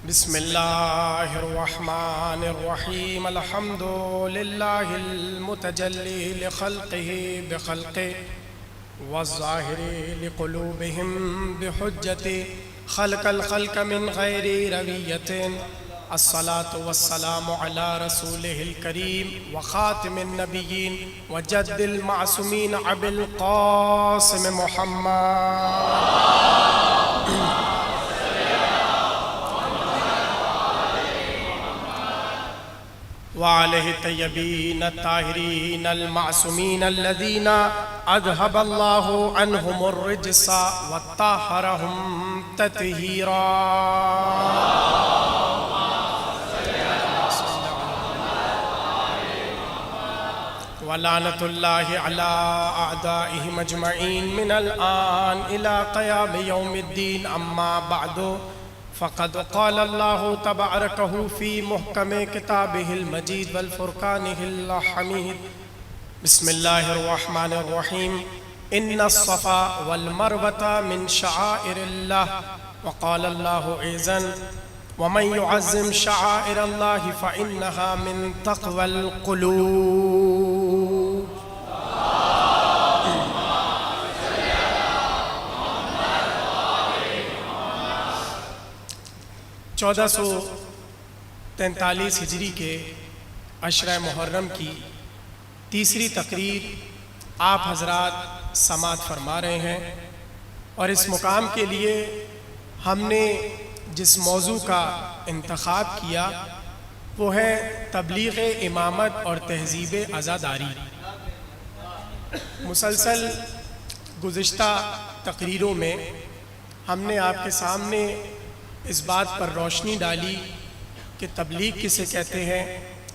बिस्मिल्लाहिर्रहमानिर्रहीम अल्हम्दुलिल्लाहिल मुतजल्ली लिखल्क़िही बिखल्क़िही वज़्ज़ाहिरी लिक़ुलूबिहिम बिहुज्जति खलक़ल ख़ल्क़ मिन ग़ैरि रविय्यतिन अस्सलातु वस्सलामु अला रसूलिहिल करीम व ख़ातिमिन नबिय्यीन व जद्दिल मासूमीन अबिल क़ासिम मुहम्मद वालैहि तय्यबीन ताहिरीन अल-मासूमीन अल्लज़ीना अज़हबल्लाहु अन्हुमुर रिज्सा वत्तहरहुम तत्हीरा। वलानतुल्लाहि अला अअदाइहिम अजमईन मिनल आन इला क़याम यौमिद्दीन अम्मा बअदु फ़क़द क़ाल अल्लाहु तबारकहु फ़ी मुहकम किताबिहिल मजीद वल फ़ुरक़ानिहिल हमीद। बिस्मिल्लाहिर्रहमानिर्रहीम। इन्नस्सफ़ा वल मरवता मिन शआइरिल्लाह व क़ाल अल्लाहु ऐज़न व मन युअज़्ज़िम शआइरल्लाहि फ़इन्नहा मिन तक़वल क़ुलूब। 1443 हिजरी के अशरा मुहर्रम की तीसरी तकरीर आप हजरात समात फरमा रहे हैं और इस मुकाम के लिए हमने जिस मौजू का इंतखाब किया वो है तबलीग इमामत और तहज़ीब अज़ादारी। मुसलसल गुज़िश्ता तकरीरों में हमने आपके सामने इस बात पर रोशनी डाली कि तबलीग किसे कहते हैं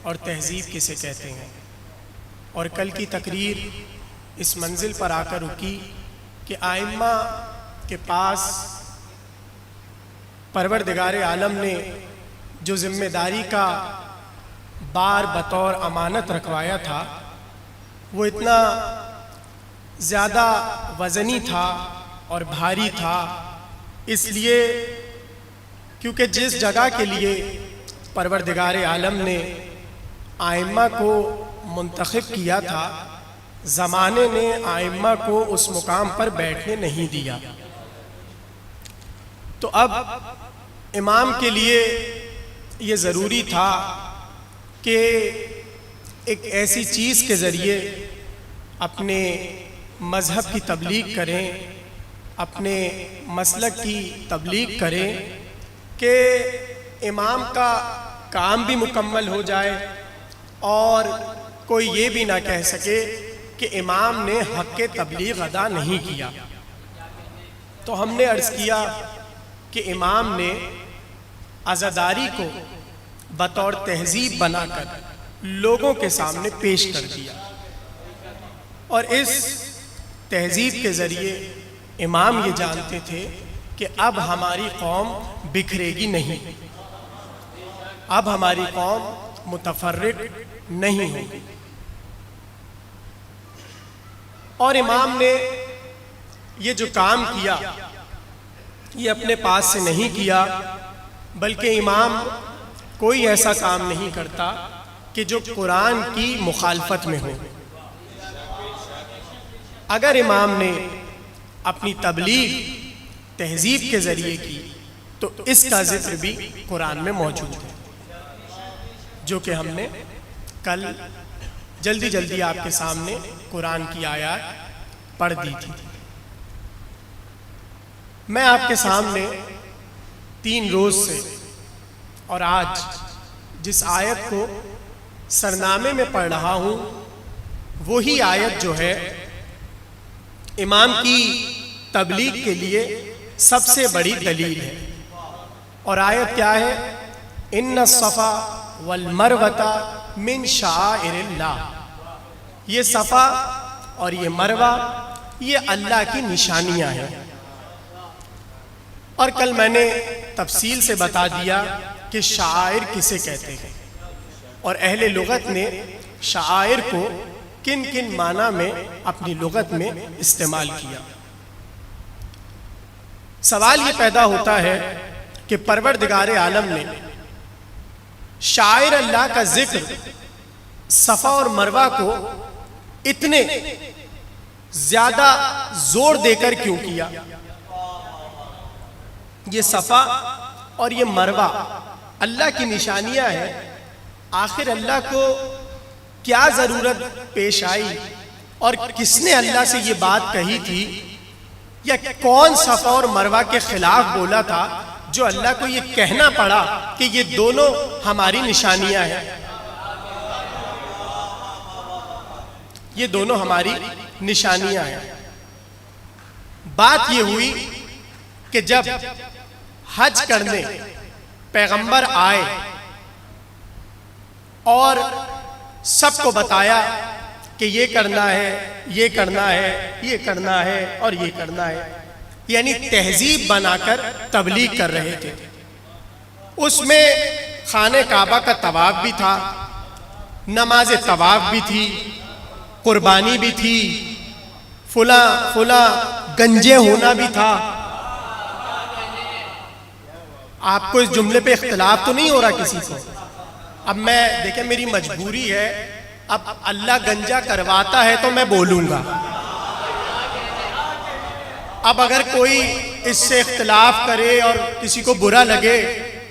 और तहज़ीब किसे कहते हैं, और कल की तकरीर इस मंजिल पर आकर रुकी कि आइम्मा के पास परवरदिगार आलम ने जो ज़िम्मेदारी का बार बतौर अमानत रखवाया था वो इतना ज़्यादा वज़नी था और भारी था, इसलिए क्योंकि जिस जगह के लिए परवरदिगार आलम ने आइम्मा को मुंतखब किया था, ज़माने ने आइम्मा को उस मुकाम पर बैठने नहीं दिया। तो अब इमाम के लिए ये ज़रूरी था कि एक ऐसी चीज़ के ज़रिए अपने मज़हब की तबलीग करें, अपने मसलक की तबलीग करें कि इमाम का काम भी मुकम्मल हो जाए और कोई ये भी ना कह सके कि इमाम ने हक़ के तबलीग अदा नहीं किया। तो हमने अर्ज़ किया कि इमाम ने अज़ादारी को बतौर तहज़ीब बनाकर लोगों के सामने पेश कर दिया और इस तहज़ीब के ज़रिए इमाम ये जानते थे कि अब हमारी कौम बिखरेगी नहीं, अब हमारी कौम मुतफर्रिक नहीं होगी। और इमाम ने ये जो काम किया ये अपने पास से नहीं किया, बल्कि इमाम कोई ऐसा काम नहीं करता कि जो कुरान की मुखालफत में हो। अगर इमाम ने अपनी तबलीग तहज़ीब के ज़रिए की तो इसका ज़िक्र भी कुरान में मौजूद है, जो कि हमने कल जल्दी जल्दी आपके सामने कुरान की आयत पढ़ दी थी। मैं आपके सामने 3 रोज़ से और आज जिस आयत को सरनामे में पढ़ रहा हूँ वही आयत जो है इमाम की तबलीग के लिए सबसे बड़ी दलील है। और आयत क्या है? इन्नस्सफ़ा वल मरवता मिन शआइरिल्लाह। ये सफ़ा और ये मरवा ये अल्लाह की निशानियाँ हैं। और कल मैंने तफसील से बता दिया कि शायर किसे कहते हैं और अहले लुगत ने शायर को किन किन माना में अपनी लुगत में इस्तेमाल किया। सवाल ये पैदा होता है कि परवरदिगार आलम ने शायर अल्लाह का जिक्र सफ़ा और मरवा को इतने ज्यादा जोर देकर क्यों किया। ये सफ़ा और ये मरवा अल्लाह की निशानियां हैं। आखिर अल्लाह को क्या जरूरत पेश आई और किसने अल्लाह से ये बात कही थी, या कौन सफ़ा और मरवा के खिलाफ बोला था जो अल्लाह को ये कहना पड़ा कि ये दोनों हमारी निशानियां हैं, ये दोनों हमारी निशानियां हैं। बात ये हुई कि जब हज करने पैगंबर आए और सबको बताया कि ये करना है, ये करना है, ये करना है और ये करना है, यानी तहजीब बनाकर तबलीग कर रहे थे। उसमें खाने काबा का तवाफ भी था, नमाज तवाफ भी थी, कुर्बानी भी थी, फुला फुला गंजे होना भी था। आपको इस जुमले पे इख्तिलाफ तो नहीं हो रहा किसी को? अब मैं देखें, मेरी मजबूरी है, अब अल्लाह गंजा करवाता है तो मैं बोलूंगा। अब अगर कोई इससे इख्तिलाफ करे और किसी को बुरा लगे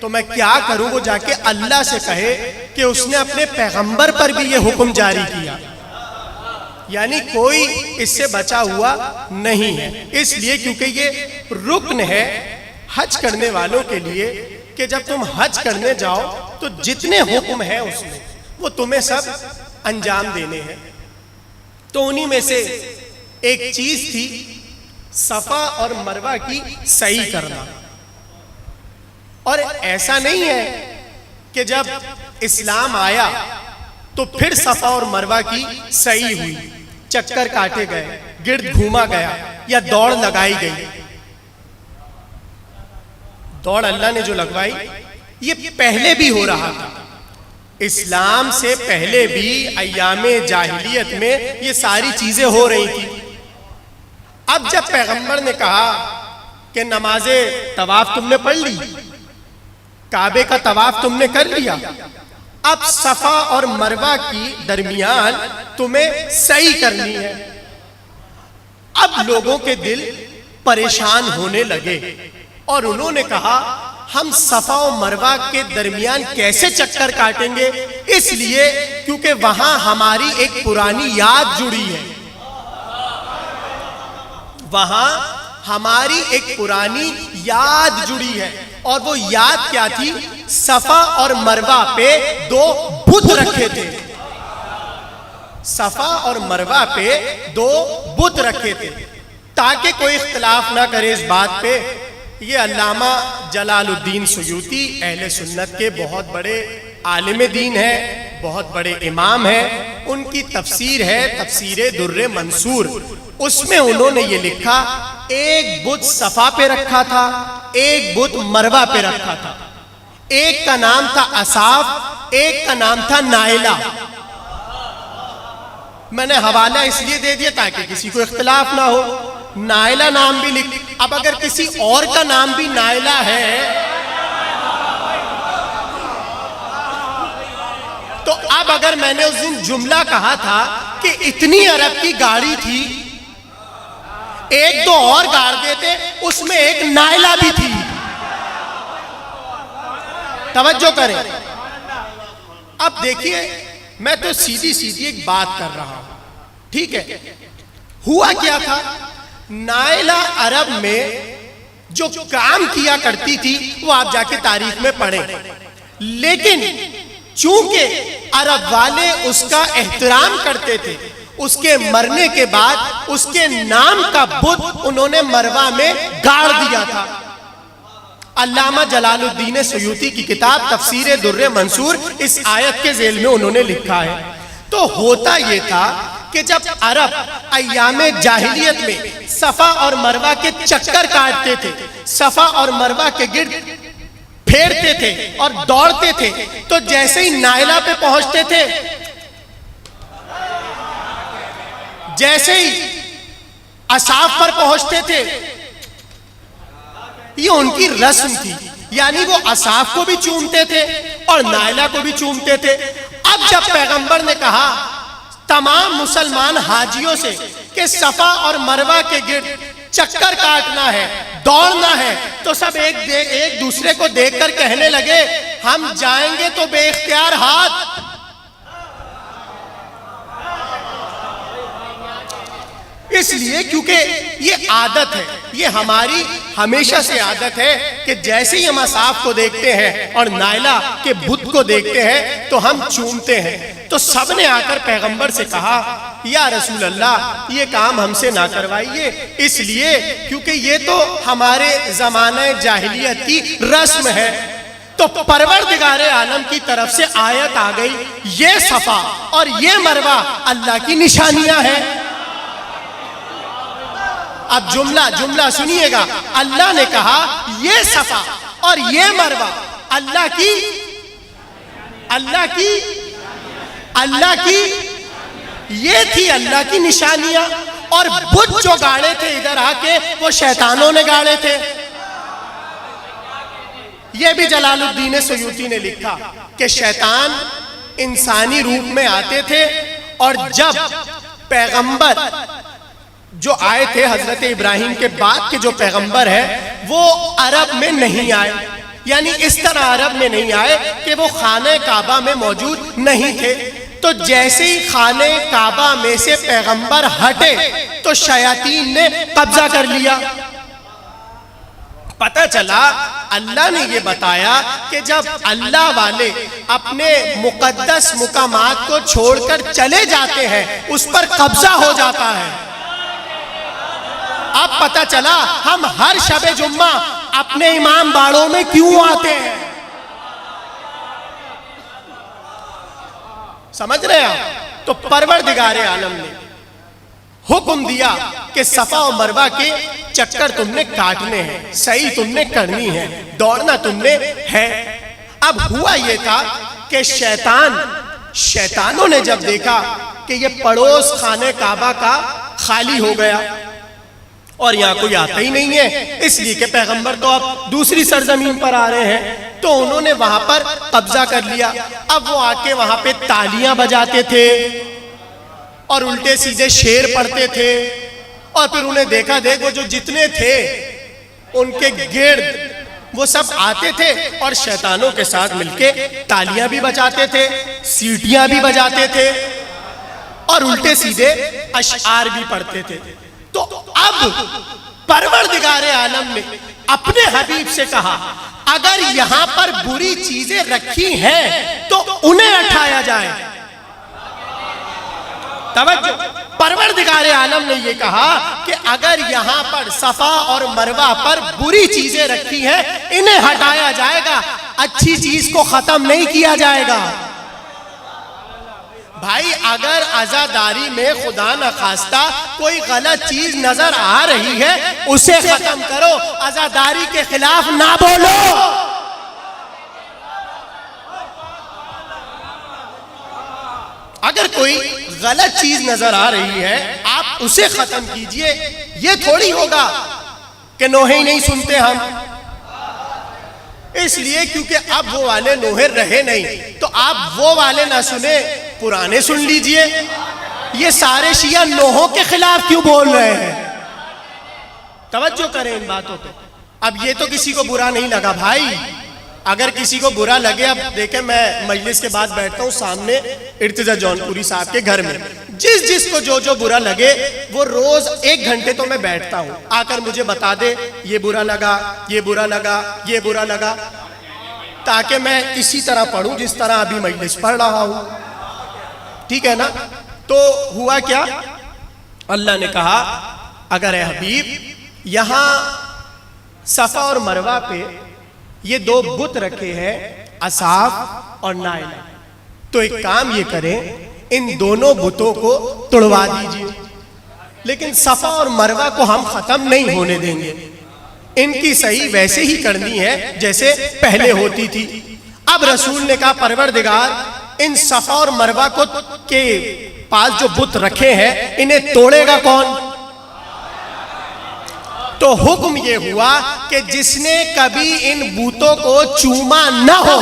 तो मैं क्या करूं? वो जाके अल्लाह से कहे कि उसने अपने पैगंबर पर भी ये हुक्म जारी किया, यानी कोई इससे बचा हुआ नहीं है। इसलिए क्योंकि ये रुक्न है हज करने वालों के लिए कि जब तुम हज करने जाओ तो जितने हुक्म है उसमें वो तुम्हें सब अंजाम देने हैं। तो उन्हीं में से एक चीज थी सफ़ा और मरवा की सही करना। और ऐसा नहीं है कि जब इस्लाम आया तो फिर सफ़ा और मरवा की सही हुई, चक्कर काटे गए, गिर्द घूमा गया या दौड़ लगाई गई। दौड़ अल्लाह ने जो लगवाई ये पहले भी हो रहा था। इस्लाम से पहले भी अय्यामे जाहिलियत में ये सारी चीजें हो रही थी। अब जब पैगंबर ने कहा कि नमाजे तवाफ तुमने पढ़ ली, काबे का तवाफ तुमने कर लिया, अब सफ़ा और मरवा की दरमियान तुम्हें सही करनी है। अब लोगों के दिल परेशान होने लगे और उन्होंने कहा हम सफ़ा और मरवा के दरमियान कैसे चक्कर काटेंगे, इसलिए क्योंकि वहां हमारी एक पुरानी याद जुड़ी है। वहां हमारी एक पुरानी याद जुड़ी है और वो याद क्या थी? सफ़ा और मरवा पे दो बुत रखे थे। सफ़ा और मरवा पे दो बुत रखे थे ताकि कोई इख्तिलाफ ना करे इस बात पे। ये अल्लामा जलालुद्दीन सुयूती अहले सुन्नत के बहुत बड़े आलिम दीन है, बहुत बड़े इमाम हैं। उनकी तफसीर है तफसीर दुर्रे मंसूर। उसमें उन्होंने ये लिखा, एक बुत सफ़ा पे रखा था, एक बुत मरवा पे रखा था। एक का नाम था असाफ, एक का नाम था नाइला। मैंने हवाला इसलिए दे दिया ताकि किसी को इख्तिलाफ ना हो। नाइला नाम भी लिख, अब अगर किसी और का नाम भी नाइला है तो अब अगर मैंने उस दिन जुमला कहा था कि इतनी अरब की गाड़ी थी, एक दो और गाड़ देते, उसमें एक नाइला भी थी। तवज्जो करें। अब देखिए, मैं तो सीधी सीधी एक बात कर रहा हूं, ठीक है? हुआ क्या था? नाइला अरब में जो काम किया करती थी वो आप जाके तारीख में पढ़ें, लेकिन चूंकि अरब वाले उसका एहतराम करते थे, उसके मरने के बाद उसके नाम का बुत उन्होंने मरवा में गाड़ दिया था। अल्लामा जलालुद्दीन सुयूती की किताब तफसीर दुर्रे मंसूर इस आयत के जेल में उन्होंने लिखा है। तो होता यह था कि जब अरब अय्यामे जाहिलियत में सफ़ा और मरवा के चक्कर काटते थे, सफ़ा और मरवा के गिर्द फेरते थे और दौड़ते थे, तो जैसे ही नाइला पे पहुंचते थे, जैसे ही असाफ पर पहुंचते थे, ये उनकी रस्म थी यानी वो असाफ को भी चूमते थे और नायला को भी चूमते थे। अब जब पैगंबर ने कहा तमाम मुसलमान हाजियों से कि सफा और मरवा के गिर्द चक्कर काटना है, दौड़ना है, तो सब एक दूसरे को देखकर कहने लगे हम जाएंगे तो बेइख्तियार हाथ। इसलिए क्योंकि ये आदत है, ये हमारी हमेशा से आदत है कि जैसे ही हम असाफ को देखते हैं और नायला के बुत को देखते हैं तो हम चूमते हैं। तो सब ने आकर पैगंबर से कहा या रसूल अल्लाह ये काम हमसे ना करवाइए, इसलिए क्योंकि ये तो हमारे ज़माने जाहिलियत की रस्म है। तो परवरदिगारे आलम की तरफ से आयत आ गई, ये सफा और ये मरवा अल्लाह की निशानियां हैं। अब जुमला सुनिएगा, अल्लाह ने कहा ये सफा और ये मरवा अल्लाह की ये थी अल्लाह की निशानियां, और बुत जो गाड़े थे इधर आके वो शैतानों ने गाड़े थे। ये भी जलालुद्दीन सयूती ने लिखा कि शैतान इंसानी रूप में आते थे, और जब पैगंबर जो आए थे हजरत इब्राहिम के बाद के जो पैगंबर है वो अरब में नहीं आए, यानी इस तरह अरब में नहीं आए कि वो खाने काबा में मौजूद नहीं थे। तो जैसे ही खाने काबा में से पैगंबर हटे तो शयातीन ने कब्जा कर लिया। पता चला अल्लाह ने ये बताया कि जब अल्लाह वाले अपने मुकद्दस मुकामात को छोड़कर चले जाते हैं उस पर कब्जा हो जाता है। अब पता चला हम हर शबे जुम्मा अपने इमाम बाड़ों में क्यों आते हैं। समझ रहे हैं आप? तो परवरदिगारे आलम ने हुक्म दिया कि सफा और मरवा के चक्कर तुमने काटने हैं, सही तुमने करनी है, दौड़ना तुमने है। अब हुआ यह था कि शैतानों ने जब देखा कि ये पड़ोस खाने काबा का खाली हो गया और यहाँ कोई आता ही नहीं है, इसलिए कि पैगंबर तो अब दूसरी सरजमीन पर आ रहे हैं, तो उन्होंने वहां पर कब्जा कर लिया। अब वो आके वहां पे तालियां बजाते थे और उल्टे सीधे शेर पढ़ते थे, और फिर उन्हें देखा वो जो जितने थे उनके गिर्द वो सब आते थे और शैतानों के साथ मिलके तालियां भी बजाते थे, सीटियां भी बजाते थे और उल्टे सीधे अशआर भी पढ़ते थे। तो अब परवरदिगारे आलम ने अपने हबीब से कहा अगर यहां पर बुरी चीजें रखी हैं तो उन्हें हटाया जाए। तवज्जो, परवरदिगारे आलम ने यह कहा कि अगर यहां पर सफा और मरवा पर बुरी चीजें रखी हैं इन्हें हटाया जाएगा, अच्छी चीज को खत्म नहीं किया जाएगा। भाई अगर अज़ादारी में खुदा न खास्ता कोई गलत चीज नजर आ रही है उसे खत्म करो, अज़ादारी के खिलाफ ना बोलो। अगर कोई गलत चीज नजर आ रही है आप उसे खत्म कीजिए। ये थोड़ी होगा कि नोहे ही नहीं सुनते हम, इसलिए क्योंकि अब वो वाले नोहे रहे नहीं, तो आप वो वाले ना सुने पुराने सुन लीजिए। ये सारे शिया नोहों के खिलाफ क्यों बोल रहे हैं? तवज्जो करें इन बातों पे। अब ये तो किसी को बुरा नहीं लगा भाई, अगर किसी को बुरा लगे, अब देखें मैं मजलिस के बाद बैठता हूँ सामने इर्तिजा जौनपुरी साहब के घर में, जिसको जो बुरा लगे वो रोज 1 घंटे तो मैं बैठता हूँ, आकर मुझे बता दे ये बुरा लगा, ये बुरा लगा, ये बुरा लगा, ताकि मैं इसी तरह पढ़ूं जिस तरह अभी मजलिस पढ़ रहा हूँ। ठीक है ना? तो हुआ क्या, अल्लाह ने कहा अगर है हबीब यहां सफा और मरवा पे ये 2 बुत रखे हैं असाफ और नायला, तो एक काम ये करें इन दोनों बुतों को तुड़वा दीजिए, लेकिन सफा और मरवा को हम खत्म नहीं होने देंगे, इनकी सही वैसे ही करनी है जैसे पहले होती थी। अब रसूल ने कहा परवरदिगार इन सफा और मरवा को के पास जो बुत रखे हैं इन्हें तोड़ेगा कौन? तो हुक्म ये हुआ कि जिसने कभी इन बूतों को चूमा न हो,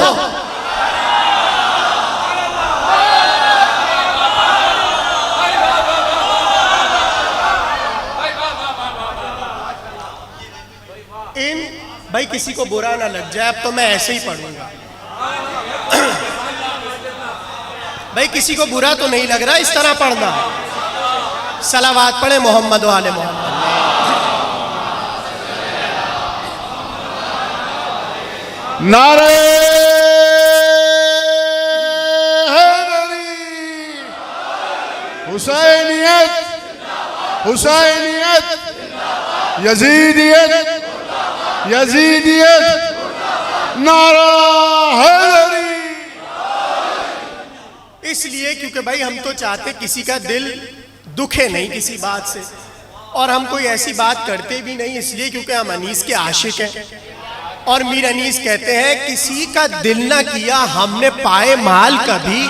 इन भाई किसी को बुरा ना लग जाए, अब तो मैं ऐसे ही पढ़ूंगा। भाई किसी को बुरा तो नहीं लग रहा इस तरह पढ़ना। सलावात पढ़े मोहम्मद वाले मोहम्मद। नारे हुसैनियत, हुसैनियत, यजीदियत, यजीदियत, नारा हैदरी। इसलिए क्योंकि भाई हम तो चाहते किसी का दिल दुखे नहीं किसी बात से, और हम कोई ऐसी बात करते भी नहीं, इसलिए क्योंकि हम अनीस के आशिक हैं। और मीर अनीस कहते हैं किसी का दिल ना किया हमने पाए माल कभी,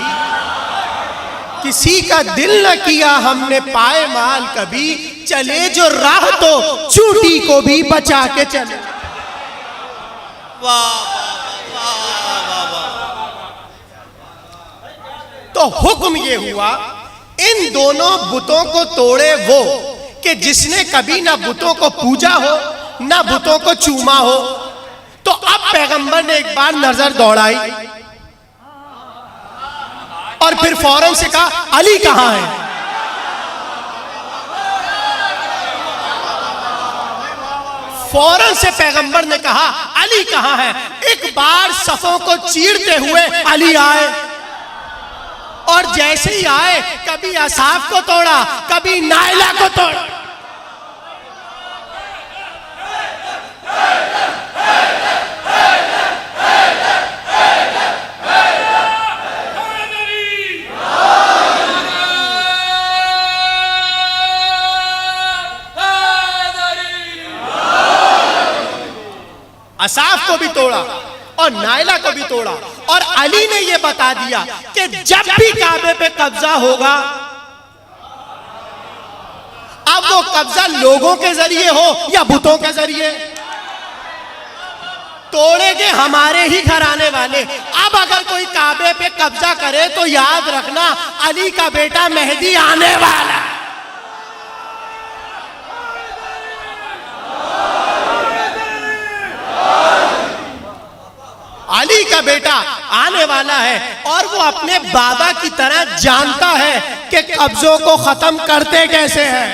किसी का दिल न किया हमने पाए माल कभी, चले जो राह तो चूटी को भी बचा के चले। तो हुक्म ये हुआ इन दोनों बुतों को तोड़े वो कि जिसने कभी ना बुतों को पूजा हो ना बुतों को चूमा हो। तो अब पैगंबर ने एक बार नजर दौड़ाई और फिर फौरन से कहा अली कहां है। फौरन से पैगंबर ने कहा अली कहां है। एक बार सफों को चीरते हुए अली आए, और जैसे ही आए कभी असाफ को तोड़ा कभी नाइला को तोड़ा। असाफ को भी तोड़ा और नाइला को भी तोड़ा, और अली ने यह बता दिया कि जब भी काबे पे कब्जा होगा, अब वो कब्जा लोगों के जरिए हो या बुतों के जरिए, तोड़ेंगे हमारे ही घराने वाले। अब अगर कोई काबे पे कब्जा करे तो याद रखना अली का बेटा मेहदी आने वाला है। अली का बेटा आने वाला है, और वो अपने बाबा की तरह जानता है कि कब्जों को खत्म करते कैसे हैं।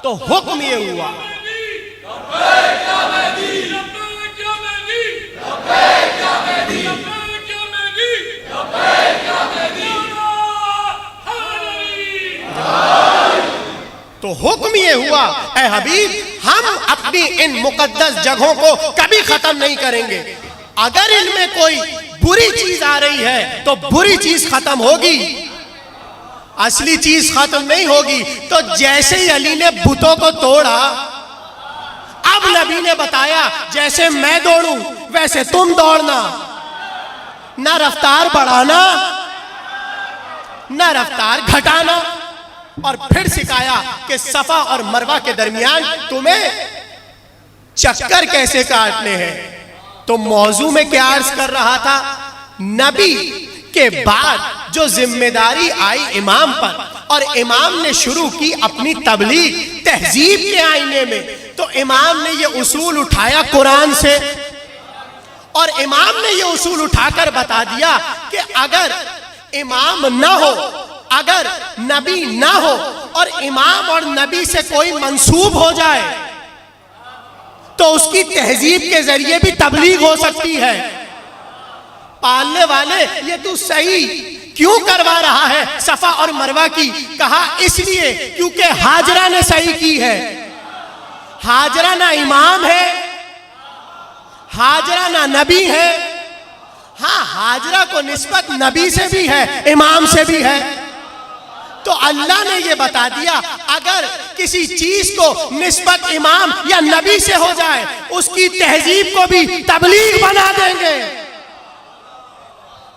तो हुक्म ये हुआ तो हुक्म ये हुआ ऐ हबीब हम अपनी इन मुकद्दस जगहों को कभी खत्म नहीं करेंगे। अगर इनमें कोई बुरी चीज आ रही है तो बुरी चीज खत्म होगी, असली चीज खत्म नहीं होगी। तो जैसे ही अली ने बुतों को तोड़ा, अब नबी ने बताया जैसे मैं दौड़ूं वैसे तुम दौड़ना, ना रफ्तार बढ़ाना ना रफ्तार घटाना। और फिर सिखाया कि सफा और मरवा के दरमियान तुम्हें चक्कर कैसे काटने हैं। तो मौजू में क्या अर्ज कर रहा था, नबी के बाद जो जिम्मेदारी आई इमाम पर, और इमाम ने शुरू की अपनी तबलीग तहजीब के आईने में, तो इमाम ने ये उसूल उठाया कुरान से, और इमाम ने ये उसूल उठाकर बता दिया कि अगर इमाम ना हो, अगर नबी ना हो, और इमाम और नबी से कोई मंसूब हो जाए तो उसकी तहजीब के जरिए भी तबलीग हो सकती है। पालने वाले ये तू सही क्यों करवा रहा है सफा और मरवा की? कहा इसलिए क्योंकि हाजरा ने सही की है। हाजरा ना इमाम है, हाजरा ना नबी है। हाँ, हाजरा को निस्बत नबी से भी है, इमाम से भी है। तो अल्लाह ने ये बता दिया अगर किसी चीज को निस्बत इमाम या नबी से हो जाए उसकी तहजीब को भी तबलीग बना देंगे।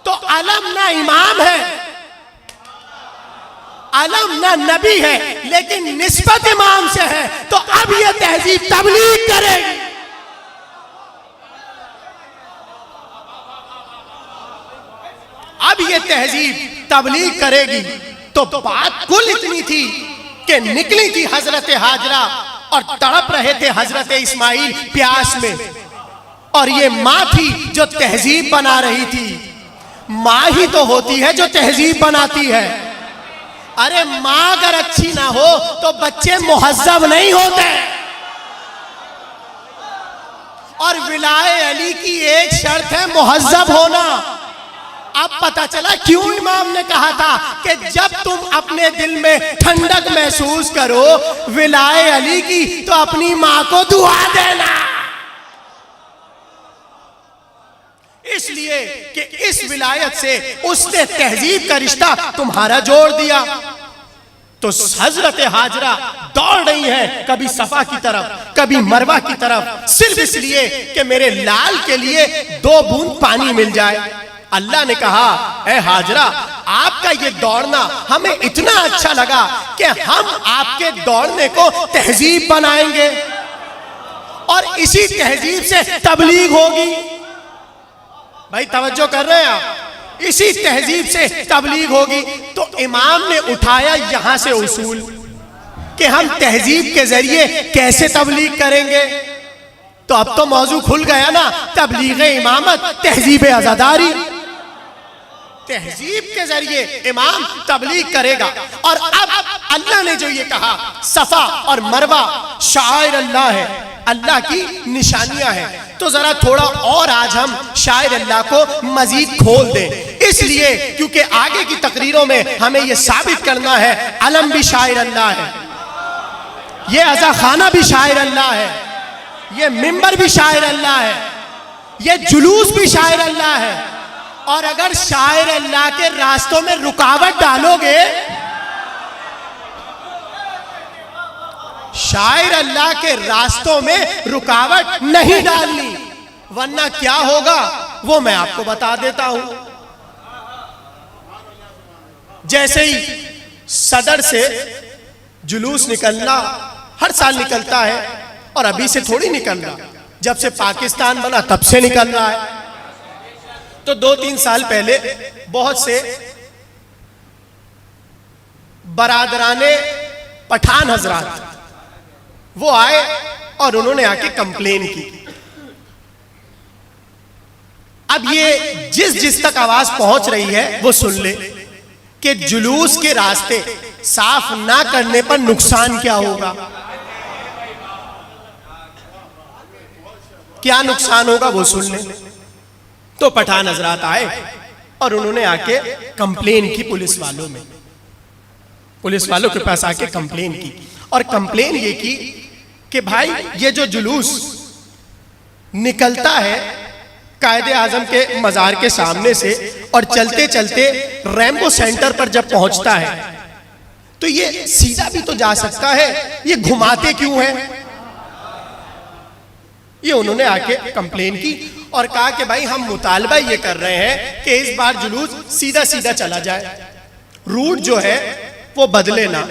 तो अलम ना इमाम है, अलम ना नबी है लेकिन निस्बत इमाम से है, तो अब ये तहजीब तबलीग करेगी। अब ये तहजीब तबलीग करेगी। तो बात कुल इतनी थी कि निकली थी हजरत हाजरा और तड़प रहे थे हजरत इस्माइल प्यास में, और ये माँ थी जो तहजीब बना रही थी। माँ ही तो होती है जो तहजीब बनाती है। अरे माँ अगर अच्छी ना हो तो बच्चे मुहज्जब नहीं होते। और विलाए अली की एक शर्त है मुहज्जब होना। अब पता चला क्यों इमाम ने कहा था कि जब तुम अपने दिल में ठंडक महसूस करो विलाए अली की, तो अपनी माँ को दुआ देना। इसलिए कि इस विलायत से उसने तहजीब का रिश्ता तुम्हारा जोड़ दिया। तो हजरत हाजरा दौड़ रही है कभी सफा की तरफ कभी मरवा की तरफ, सिर्फ इसलिए कि मेरे लाल के लिए 2 बूंद पानी मिल जाए। अल्लाह ने कहा, ए हाजरा, आपका ये दौड़ना हमें इतना अच्छा लगा कि हम आपके दौड़ने को तहजीब बनाएंगे और इसी तहजीब से तबलीग होगी। भाई तवज्जो कर रहे हैं आप? इसी तहजीब से तबलीग होगी। तो इमाम ने उठाया यहां से उसूल कि हम तहजीब के जरिए कैसे तबलीग करेंगे। तो अब तो मौजू खुल गया ना, तबलीग इमामत तहजीब आजादारी। तहजीब के जरिए इमाम तबलीग करेगा। और अब अल्लाह ने जो ये कहा, सफा और मरवा शायर अल्लाह है, अल्लाह की निशानियां हैं, तो जरा थोड़ा और आज हम शायर अल्लाह को मजीद खोल दें। इसलिए क्योंकि आगे की तकरीरों में हमें यह साबित करना है अलम भी शायर अल्लाह है, ये अज़ा खाना भी शायर अल्लाह है, ये मिंबर भी शायर अल्लाह है, ये जुलूस भी शायर अल्लाह है। और अगर शायर अल्लाह के रास्तों में रुकावट डालोगे, शायर अल्लाह के रास्तों में रुकावट नहीं डालनी, वरना क्या होगा वो मैं आपको बता देता हूं। जैसे ही सदर से जुलूस निकलना हर साल निकलता है, और अभी से थोड़ी निकल रहा, जब से पाकिस्तान बना तब से निकल रहा है। तो 2-3 साल पहले बहुत से बरादराने पठान हजरात वो आए और उन्होंने आके कंप्लेन की। अब ये जिस तक आवाज पहुंच रही है वो सुन ले कि जुलूस के रास्ते साफ ना करने पर नुकसान क्या होगा। क्या नुकसान होगा वो सुन ले। तो पठान हजरात आए और उन्होंने आके कंप्लेन की पुलिस वालों में, पुलिस वालों के पास आके कंप्लेन की। और कंप्लेन ये की कि भाई ये जो जुलूस निकलता है कायदे आजम के मजार के सामने से और चलते चलते रैम्बो सेंटर पर जब पहुंचता है तो ये सीधा भी तो जा सकता है, ये घुमाते क्यों हैं। ये उन्होंने आके कंप्लेन की और कहा कि भाई हम मुतालबा ये कर रहे हैं कि इस बार जुलूस सीधा सीधा चला जाए, रूट जो है वो बदले ना,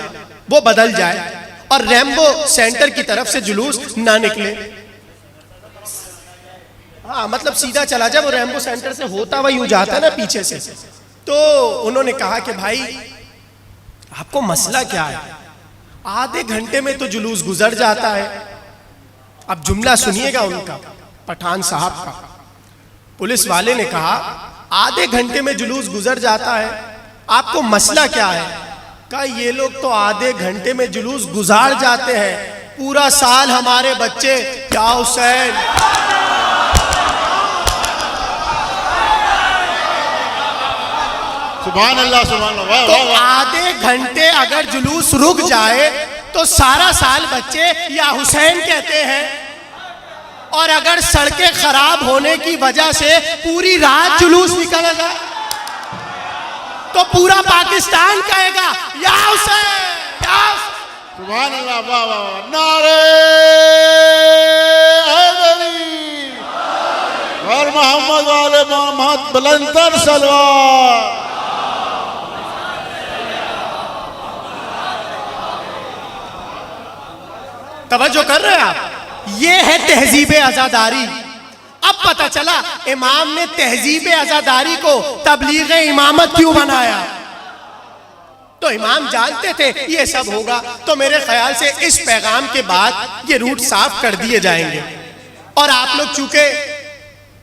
वो बदल जाए और रैम्बो सेंटर की तरफ से जुलूस ना निकले। हाँ मतलब सीधा चला जाए, वो रैम्बो सेंटर से होता हुआ यूं जाता ना पीछे से। तो उन्होंने कहा कि भाई आपको मसला क्या है, आधे घंटे में तो जुलूस गुजर जाता है। अब जुमला सुनिएगा उनका, पठान साहब का। पुलिस वाले ने कहा आधे घंटे में जुलूस गुजर जाता है, आपको मसला क्या है। कहा ये लोग तो आधे घंटे में जुलूस गुजार जाते हैं, पूरा साल हमारे बच्चे या हुसैन। सुभान अल्लाह सुभान अल्लाह। तो आधे घंटे अगर जुलूस रुक जाए तो सारा साल बच्चे या हुसैन कहते हैं, और अगर सड़कें खराब होने की वजह से पूरी रात जुलूस निकलेगा तो पूरा पाकिस्तान कहेगा या हुसैन या हुसैन। सुभान अल्लाह। वाह वाह। नारे हैदरी और मोहम्मद वाले मोहम्मद बुलंदर सलवार। तवज्जो कर रहे हैं आप? ये है तहजीब अज़ादारी। अब पता चला इमाम ने तहजीब अज़ादारी को तबलीग इमामत क्यों बनाया। तो इमाम जानते थे ये सब होगा, तो मेरे ख्याल से इस पैगाम के बाद ये रूट साफ कर दिए जाएंगे। और आप लोग चूंकि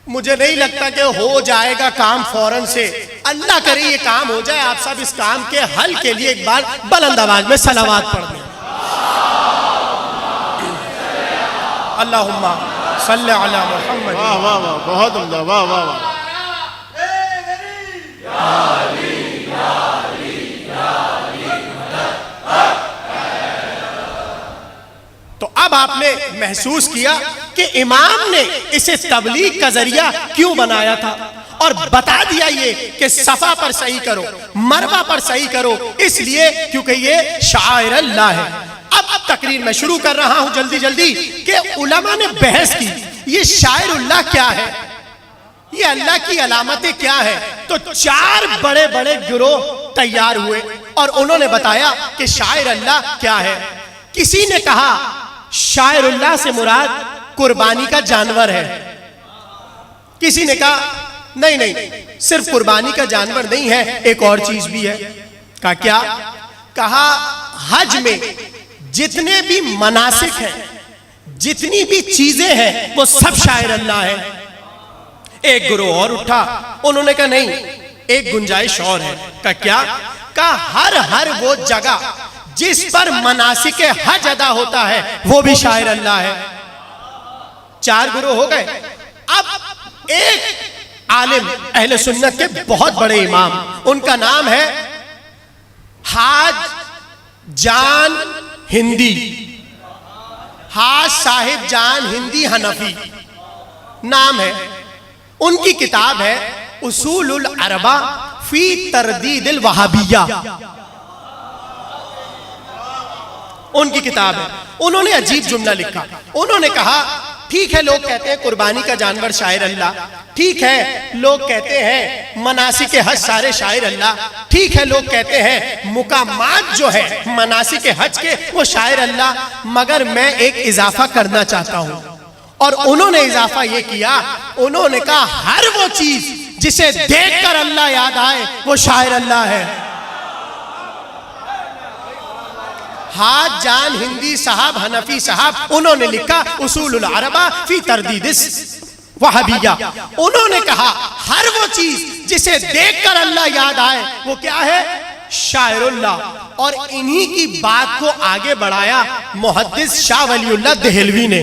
मुझे नहीं लगता कि हो जाएगा काम फौरन से, अल्लाह करे ये काम हो जाए, आप सब इस काम के हल के लिए एक बार बुलंद आवाज में सलावत पढ़ दें। अल्लाहुम्मा सल्ली अला मुहम्मद। वाह वाह वाह, बहुत उम्दा, वाह वाह वाह। तो अब आपने महसूस किया कि इमाम ने इसे तबलीग का जरिया क्यों बनाया था, और बता दिया ये कि सफा पर सही करो, मरवा पर सही करो, इसलिए क्योंकि ये शायर अल्लाह है। अब तकरीर मैं शुरू कर रहा हूं जल्दी जल्दी कि उलमा ने बहस की ये शायर अल्लाह क्या है, ये अल्लाह की अलामतें क्या है। तो चार बड़े बड़े गिरोह तैयार हुए और उन्होंने बताया कि शायर अल्लाह क्या है। किसी ने कहा शायर अल्लाह से मुराद कुर्बानी का जानवर है। किसी ने कहा नहीं नहीं, सिर्फ कुर्बानी का जानवर नहीं है, एक और चीज भी है। कहा क्या? कहा हज में जितने भी मनासिक हैं, जितनी भी चीजें हैं, वो सब शायर अल्लाह है। एक गिरोह और उठा, उन्होंने कहा नहीं, एक गुंजाइश और है। कहा क्या? कहा हर वो जगह जिस पर मनासिक हज अदा होता है वो भी शायर अल्लाह है। चार गिरोह हो गए। अब एक आलिम अहले सुन्नत के बहुत बड़े इमाम, उनका नाम है हाज जान हिंदी, हाज साहिब जान हिंदी हनफी नाम है। उनकी किताब है उसूलुल अरबा फी तरदीदिल वहाबिया, उनकी किताब है। उन्होंने अजीब जुमला लिखा। उन्होंने कहा ठीक है, लोग कहते हैं कुर्बानी का जानवर शायर अल्लाह, ठीक है लोग कहते हैं मनासिक हज सारे शायर अल्लाह, ठीक है लोग कहते हैं मुकामात जो है मनासिक हज के वो शायर अल्लाह, मगर मैं एक इजाफा करना चाहता हूं। और उन्होंने इजाफा ये किया, उन्होंने कहा हर वो चीज जिसे देखकर अल्लाह याद आए वो शायर अल्लाह है। हाज जान हिंदी साहब हनफी साहब, उन्होंने लिखा उसूलुल अरबा फी तरदीदिस वहाबिया। उन्होंने कहा हर वो चीज जिसे देखकर अल्लाह याद आए वो क्या है? शायरुल्लाह। और इन्हीं की बात को आगे बढ़ाया मुहद्दिस शाह वलीउल्लाह देहलवी ने।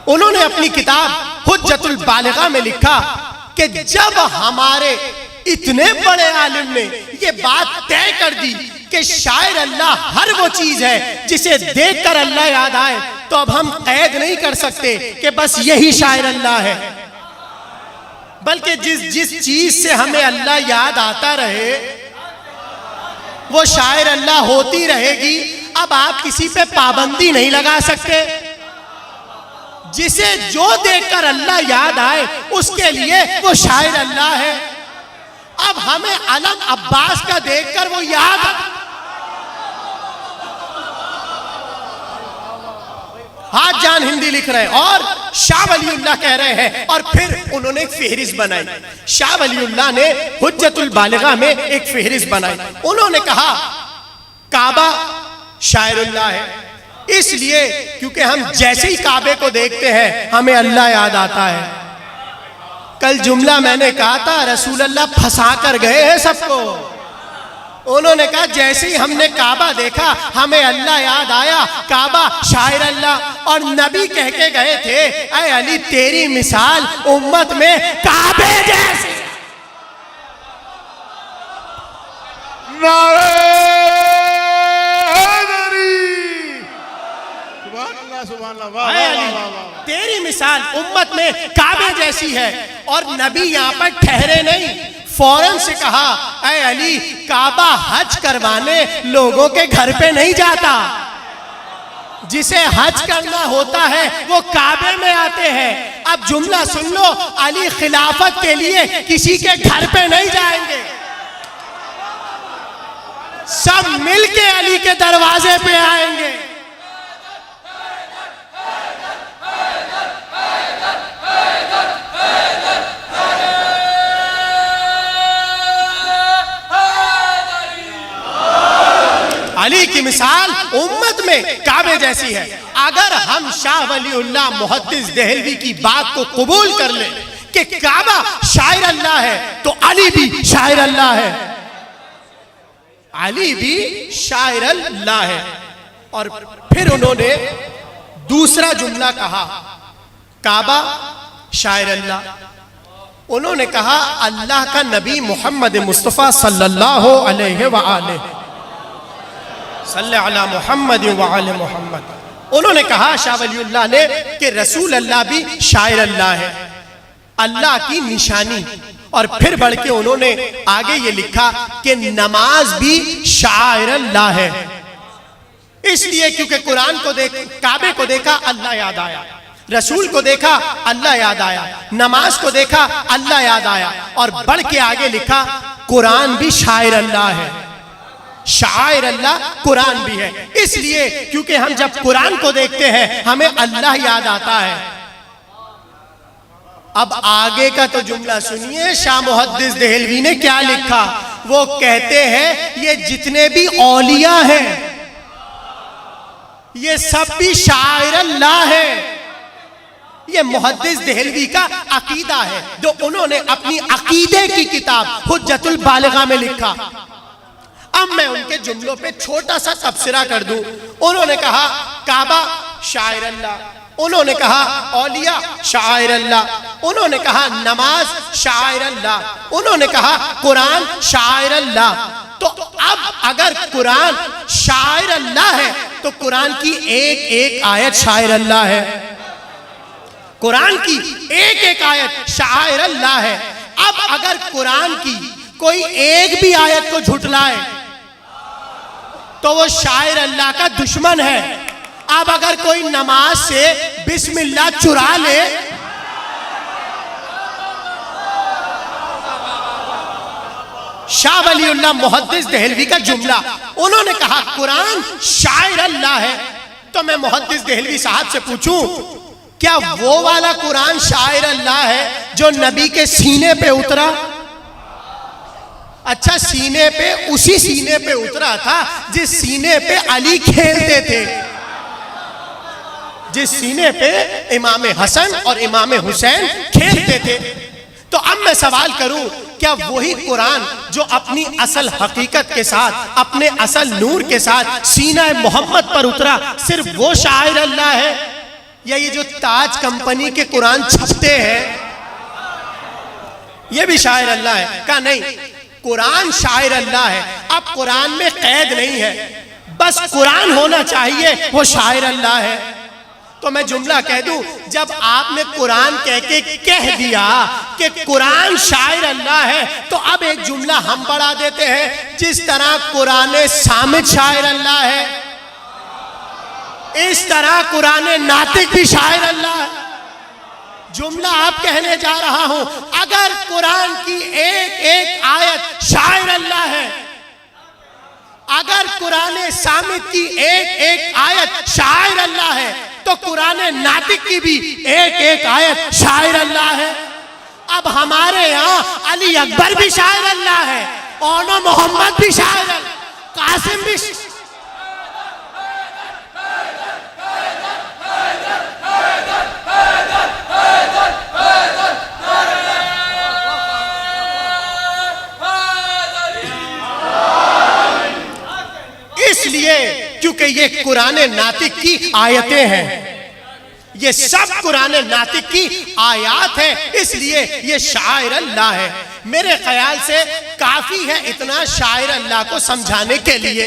उन्होंने अपनी किताब हुज्जतुल बालिगा में लिखा कि जब हमारे इतने बड़े आलिम ने ये बात तय कर दी कि शायर अल्लाह हर वो चीज है जिसे देखकर अल्लाह याद आए, तो अब हम कैद नहीं कर सकते कि बस यही शायर अल्लाह है, बल्कि जिस चीज से हमें अल्लाह याद आता रहे वो शायर अल्लाह होती रहेगी। अब आप किसी पे पाबंदी नहीं लगा सकते, जिसे जो देखकर अल्लाह याद आए उसके लिए वो शायर अल्लाह है। अब हमें अलम अब्बास का देखकर वो याद, हाज जान हिंदी लिख रहे हैं और शाह वलीउल्लाह कह रहे हैं। और फिर उन्होंने एक फेहरिस्त बनाई, शाह वलीउल्लाह ने हुज्जतुल बालिगा में एक फेहरिस्त बनाई। उन्होंने कहा काबा शायरुल्लाह है, इसलिए क्योंकि हम जैसे ही काबे को देखते हैं हमें अल्लाह याद आता है। कल जुमला मैंने कहा था रसूल अल्लाह फंसा कर गए हैं सबको। उन्होंने कहा जैसे ही हमने काबा देखा हमें अल्लाह याद आया, काबा शायर अल्लाह। और नबी कह के गए थे ऐ अली तेरी मिसाल उम्मत में काबे जैसी। नारे हैदरी, सुभान अल्लाह सुभान अल्लाह, वाह ऐ वाह अली वाह वाह। तेरी मिसाल उम्मत में काबे जैसी है। और नबी यहाँ पर ठहरे नहीं, फौरन से कहा ऐ अली काबा हज करवाने लोगों के घर पे नहीं जाता, जिसे हज करना होता है वो काबे में आते हैं। अब जुमला सुन लो, अली खिलाफत के लिए किसी के घर पे नहीं जाएंगे, सब मिलके अली के दरवाजे पे आएंगे। अली की मिसाल उम्मत में काबे जैसी है। अगर हम शाह वलीउल्लाह मुहद्दिस देहलवी की बात को कबूल कर ले कि काबा शायर अल्लाह है, तो अली भी शायर अल्लाह है, अली भी शायर अल्लाह है। और फिर उन्होंने दूसरा जुमला कहा, काबा शायर अल्लाह। उन्होंने कहा अल्लाह का नबी मोहम्मद मुस्तफ़ा सल्लल्लाहु अलैहि वआलैहि सल्लल्लाहु अला मोहम्मद व आले मोहम्मद। उन्होंने कहा शाह वलीउल्लाह ने कि रसूल अल्लाह भी शायर अल्लाह है, अल्लाह की निशानी। और फिर बढ़ के उन्होंने आगे ये लिखा कि नमाज भी शायर अल्लाह है। इसलिए क्योंकि कुरान को देख, काबे को देखा अल्लाह याद आया, रसूल को देखा अल्लाह याद आया, नमाज को देखा अल्लाह याद आया। और बढ़ के आगे लिखा कुरान भी शायर अल्लाह है, शायर अल्लाह कुरान भी है। इसलिए क्योंकि हम जब कुरान को देखते हैं हमें अल्लाह याद आता है। अब आगे का तो जुमला सुनिए, शाह मुहद्दिस देहलवी ने क्या लिखा। वो कहते हैं ये जितने भी औलिया हैं ये सब भी शायर अल्लाह है। ये मुहद्दिस देहलवी का अकीदा है जो उन्होंने अपनी अकीदे की किताब हुज्जतुल बालिगा में लिखा। अब मैं उनके जुमलों पे छोटा सा तबसरा कर दूं। उन्होंने कहा काबा शायर अल्लाह, उन्होंने कहा औलिया शायर अल्लाह, उन्होंने कहा नमाज शायर अल्लाह, उन्होंने कहा कुरान शायर अल्लाह। तो अब अगर कुरान शायर अल्लाह है तो कुरान की एक एक आयत शायर अल्लाह है, कुरान की एक एक आयत शायर अल्लाह है। अब अगर कुरान की कोई एक भी आयत को झुटलाए तो वो शायर अल्लाह का दुश्मन है। अब अगर कोई नमाज से बिस्मिल्लाह चुरा ले शाह वलीउल्लाह मुहद्दिस देहलवी का जुमला, उन्होंने कहा कुरान शायर अल्लाह है। तो मैं मुहद्दिस देहलवी साहब से पूछूं क्या वो वाला कुरान शायर अल्लाह है जो नबी के सीने पे उतरा? अच्छा, सीने पे, उसी सीने पे उतरा था जिस सीने पे अली खेलते थे, जिस सीने पे इमाम हसन और इमाम हुसैन खेलते थे। तो अब मैं सवाल करूं क्या वही कुरान जो अपनी असल हकीकत के साथ, अपने असल नूर के साथ सीना मोहम्मद पर उतरा, सिर्फ वो शायर अल्लाह है? या ये जो ताज कंपनी के कुरान छपते हैं ये भी शायर अल्लाह है? कहा नहीं, कुरान शायर अल्लाह है। अब कुरान में कैद नहीं है, बस कुरान होना चाहिए, वो शायर अल्लाह है। तो मैं जुमला कह दूं, जब आपने कुरान कह दिया कि कुरान शायर अल्लाह है, तो अब एक जुमला हम बढ़ा देते हैं, जिस तरह कुरान सामित शायर अल्लाह है इस तरह कुरान नातिक भी शायर अल्लाह है। जुमला आप कहने जा रहा हूं, अगर कुरान की एक एक आयत शायर अल्लाह है, अगर कुरान सामित की एक एक आयत शायर अल्लाह है, तो कुरान नातिक की भी एक एक आयत शायर अल्लाह है। अब हमारे यहाँ अली अकबर भी शायर अल्लाह है, ओनो मोहम्मद भी शायर अल्लाह, कासिम भी। इसलिए क्योंकि ये कुरान नातिक की आयतें हैं, ये सब कुरान नातिक की आयात है, इसलिए ये शायर अल्लाह है। मेरे ख्याल से काफी है इतना शायर अल्लाह को समझाने के लिए।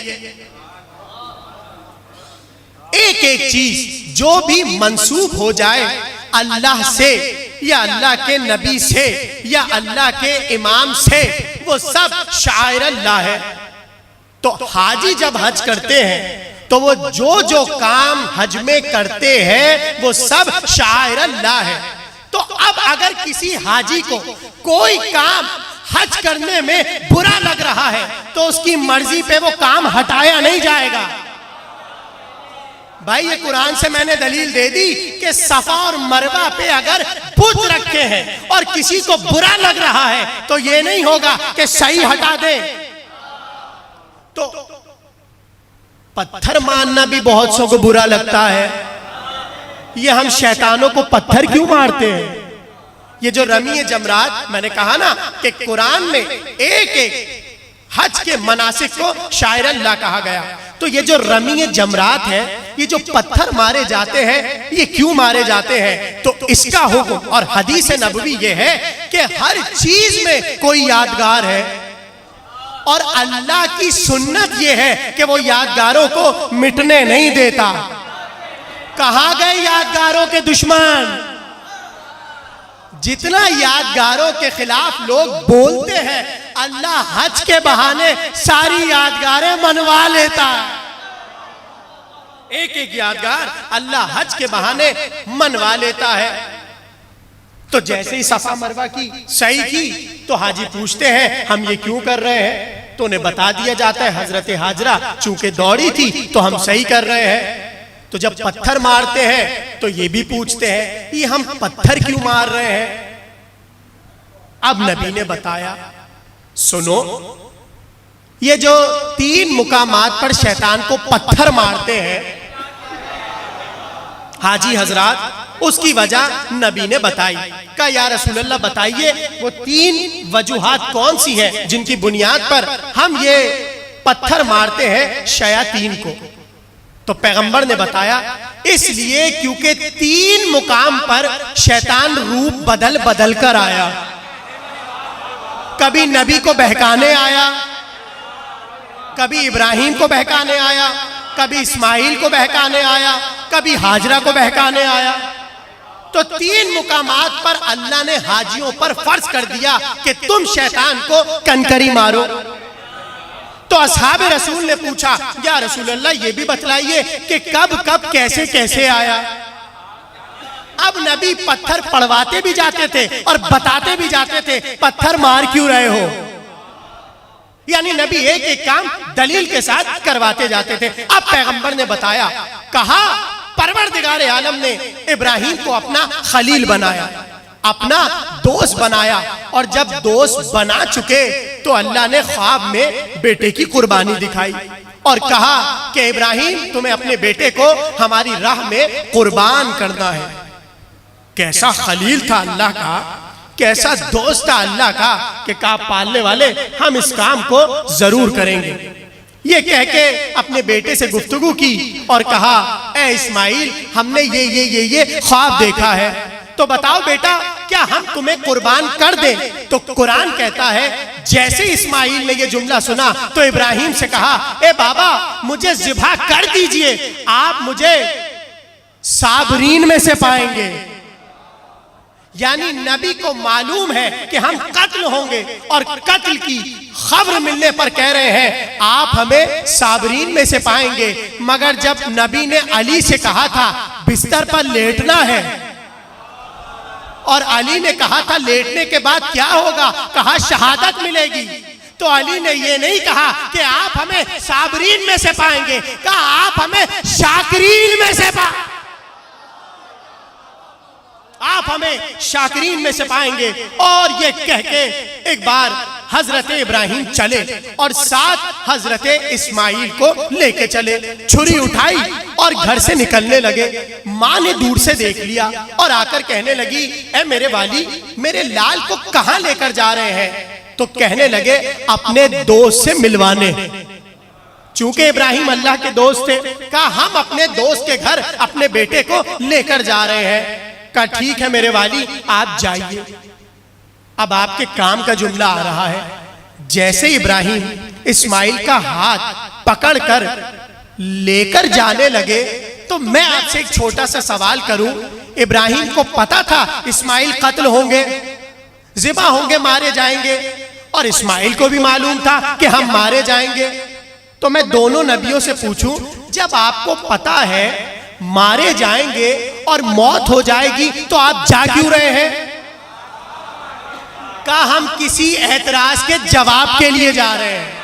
एक एक चीज जो भी मंसूब हो जाए अल्लाह से या अल्लाह के नबी से या अल्लाह के इमाम से, वो सब शायर अल्लाह है। तो हाजी जब हज करते हैं तो वो जो जो काम हज में करते हैं वो सब शायर अल्लाह है। तो अब अगर किसी हाजी को कोई काम हज करने में बुरा लग रहा है तो उसकी मर्जी पे वो काम हटाया नहीं जाएगा। भाई ये कुरान से मैंने दलील दे दी कि सफा और मरवा पे अगर बुत रखे हैं और किसी को बुरा लग रहा है तो ये नहीं होगा कि सही हटा दे। तो पत्थर मारना भी बहुत सौ को बुरा लगता है। ये हम शैतानों को पत्थर क्यों मारते हैं? ये जो रमी जमरात, मैंने कहा ना कि कुरान में एक एक हज के मनासिक को शायर अल्लाह कहा गया। तो ये जो रमी जमरात है, ये जो पत्थर मारे जाते हैं, ये क्यों मारे जाते हैं? तो इसका हुक्म और हदीस नबवी ये है कि हर चीज में कोई यादगार है, और अल्लाह की सुन्नत ये है कि वो यादगारों को मिटने नहीं देता। कहां गए यादगारों के दुश्मन? जितना यादगारों के खिलाफ लोग बोलते हैं, अल्लाह हज के बहाने सारी यादगारें मनवा लेता है। एक एक यादगार अल्लाह हज के बहाने मनवा लेता है। तो जैसे ही सफा मरवा की सही की तो हाजी पूछते हैं हम ये क्यों कर रहे हैं? तो उन्हें बता दिया जाता है हजरत हाजरा चूंकि दौड़ी थी तो हम सही कर रहे हैं। तो जब पत्थर मारते हैं तो ये भी पूछते हैं ये हम पत्थर क्यों मार रहे हैं? अब नबी ने बताया, सुनो, ये जो 3 मुकामात पर शैतान को पत्थर मारते हैं हाजी हजरात, उसकी वजह नबी ने बताई। कहा या रसूलल्लाह बताइए वो 3 वजूहात कौन सी है जिनकी बुनियाद पर हम ये पत्थर मारते हैं शयातीन को? तो पैगंबर ने बताया इसलिए क्योंकि 3 मुकाम पर शैतान रूप बदल बदल कर आया। कभी नबी को बहकाने आया, कभी इब्राहिम को बहकाने आया, कभी इस्माइल को बहकाने आया, कभी हाजरा को बहकाने आया। तो 3 मुकामात पर अल्लाह ने हाजियों पर फर्ज कर दिया कि तुम शैतान को कनकरी मारो। तो असहाब रसूल ने पूछा या रसूल अल्लाह ये भी बतलाइए कि कब कब कैसे कैसे आया? अब नबी पत्थर पड़वाते भी जाते थे और बताते भी जाते थे पत्थर मार क्यों रहे हो, यानी नबी एक एक काम दलील के साथ करवाते जाते थे। अब पैगंबर ने बताया, कहा परवरदिगार आलम ने इब्राहिम को अपना खलील बनाया, अपना दोस्त बनाया, और जब दोस्त बना चुके तो अल्लाह ने ख्वाब में बेटे की कुर्बानी दिखाई और कहा कि इब्राहिम तुम्हें अपने बेटे को हमारी राह में कुर्बान करना है। कैसा खलील था अल्लाह का, कैसा दोस्त था अल्लाह का कि कहा पालने वाले हम इस काम को जरूर करेंगे। ये कह के अपने बेटे से गुफ्तगू की और कहा ए इस्माइल हमने ये ख्वाब देखा है, तो बताओ बेटा क्या हम तुम्हें कुर्बान कर दें? तो कुरान कहता है जैसे इस्माइल ने ये जुमला सुना तो इब्राहिम से कहा ए बाबा मुझे ज़िबा कर दीजिए, आप मुझे साबरीन में से पाएंगे। यानी नबी को मालूम है कि हम कत्ल होंगे और कत्ल की खबर मिलने पर कह रहे हैं आप हमें साबरीन में से पाएंगे। मगर जब नबी ने अली से कहा था बिस्तर पर लेटना है और अली ने कहा था लेटने के बाद क्या होगा, कहा शहादत मिलेगी, तो अली ने ये नहीं कहा कि आप हमें साबरीन में से पाएंगे, कहा आप हमें शाकिरीन में से आप हमें शाकिरीन में से पाएंगे। और ये कह के एक बार हजरत इब्राहिम चले और साथ हजरत इस्माइल को लेके चले, छुरी उठाई और घर से निकलने लगे। माँ ने दूर से देख लिया और आकर कहने लगी ए मेरे वाली मेरे लाल को कहाँ लेकर जा रहे हैं? तो कहने लगे अपने दोस्त से मिलवाने। चूंकि इब्राहिम अल्लाह के दोस्त थे, कहा हम अपने दोस्त के घर अपने बेटे को लेकर जा रहे हैं। कहा ठीक है मेरे वाली आप जाइए। अब आपके काम का जुमला आ रहा है। जैसे इब्राहिम इस्माइल का हाथ पकड़कर लेकर जाने लगे तो मैं आपसे एक छोटा सा सवाल करूं, इब्राहिम को पता था इस्माइल कत्ल होंगे, ज़िबा होंगे, मारे जाएंगे, और इस्माइल को भी मालूम था कि हम मारे जाएंगे। तो मैं दोनों नबियों से पूछूं जब आपको पता है मारे जाएंगे और मौत हो जाएगी तो आप जा क्यों रहे हैं? कहा हम किसी एतराज के जवाब के लिए जा रहे हैं।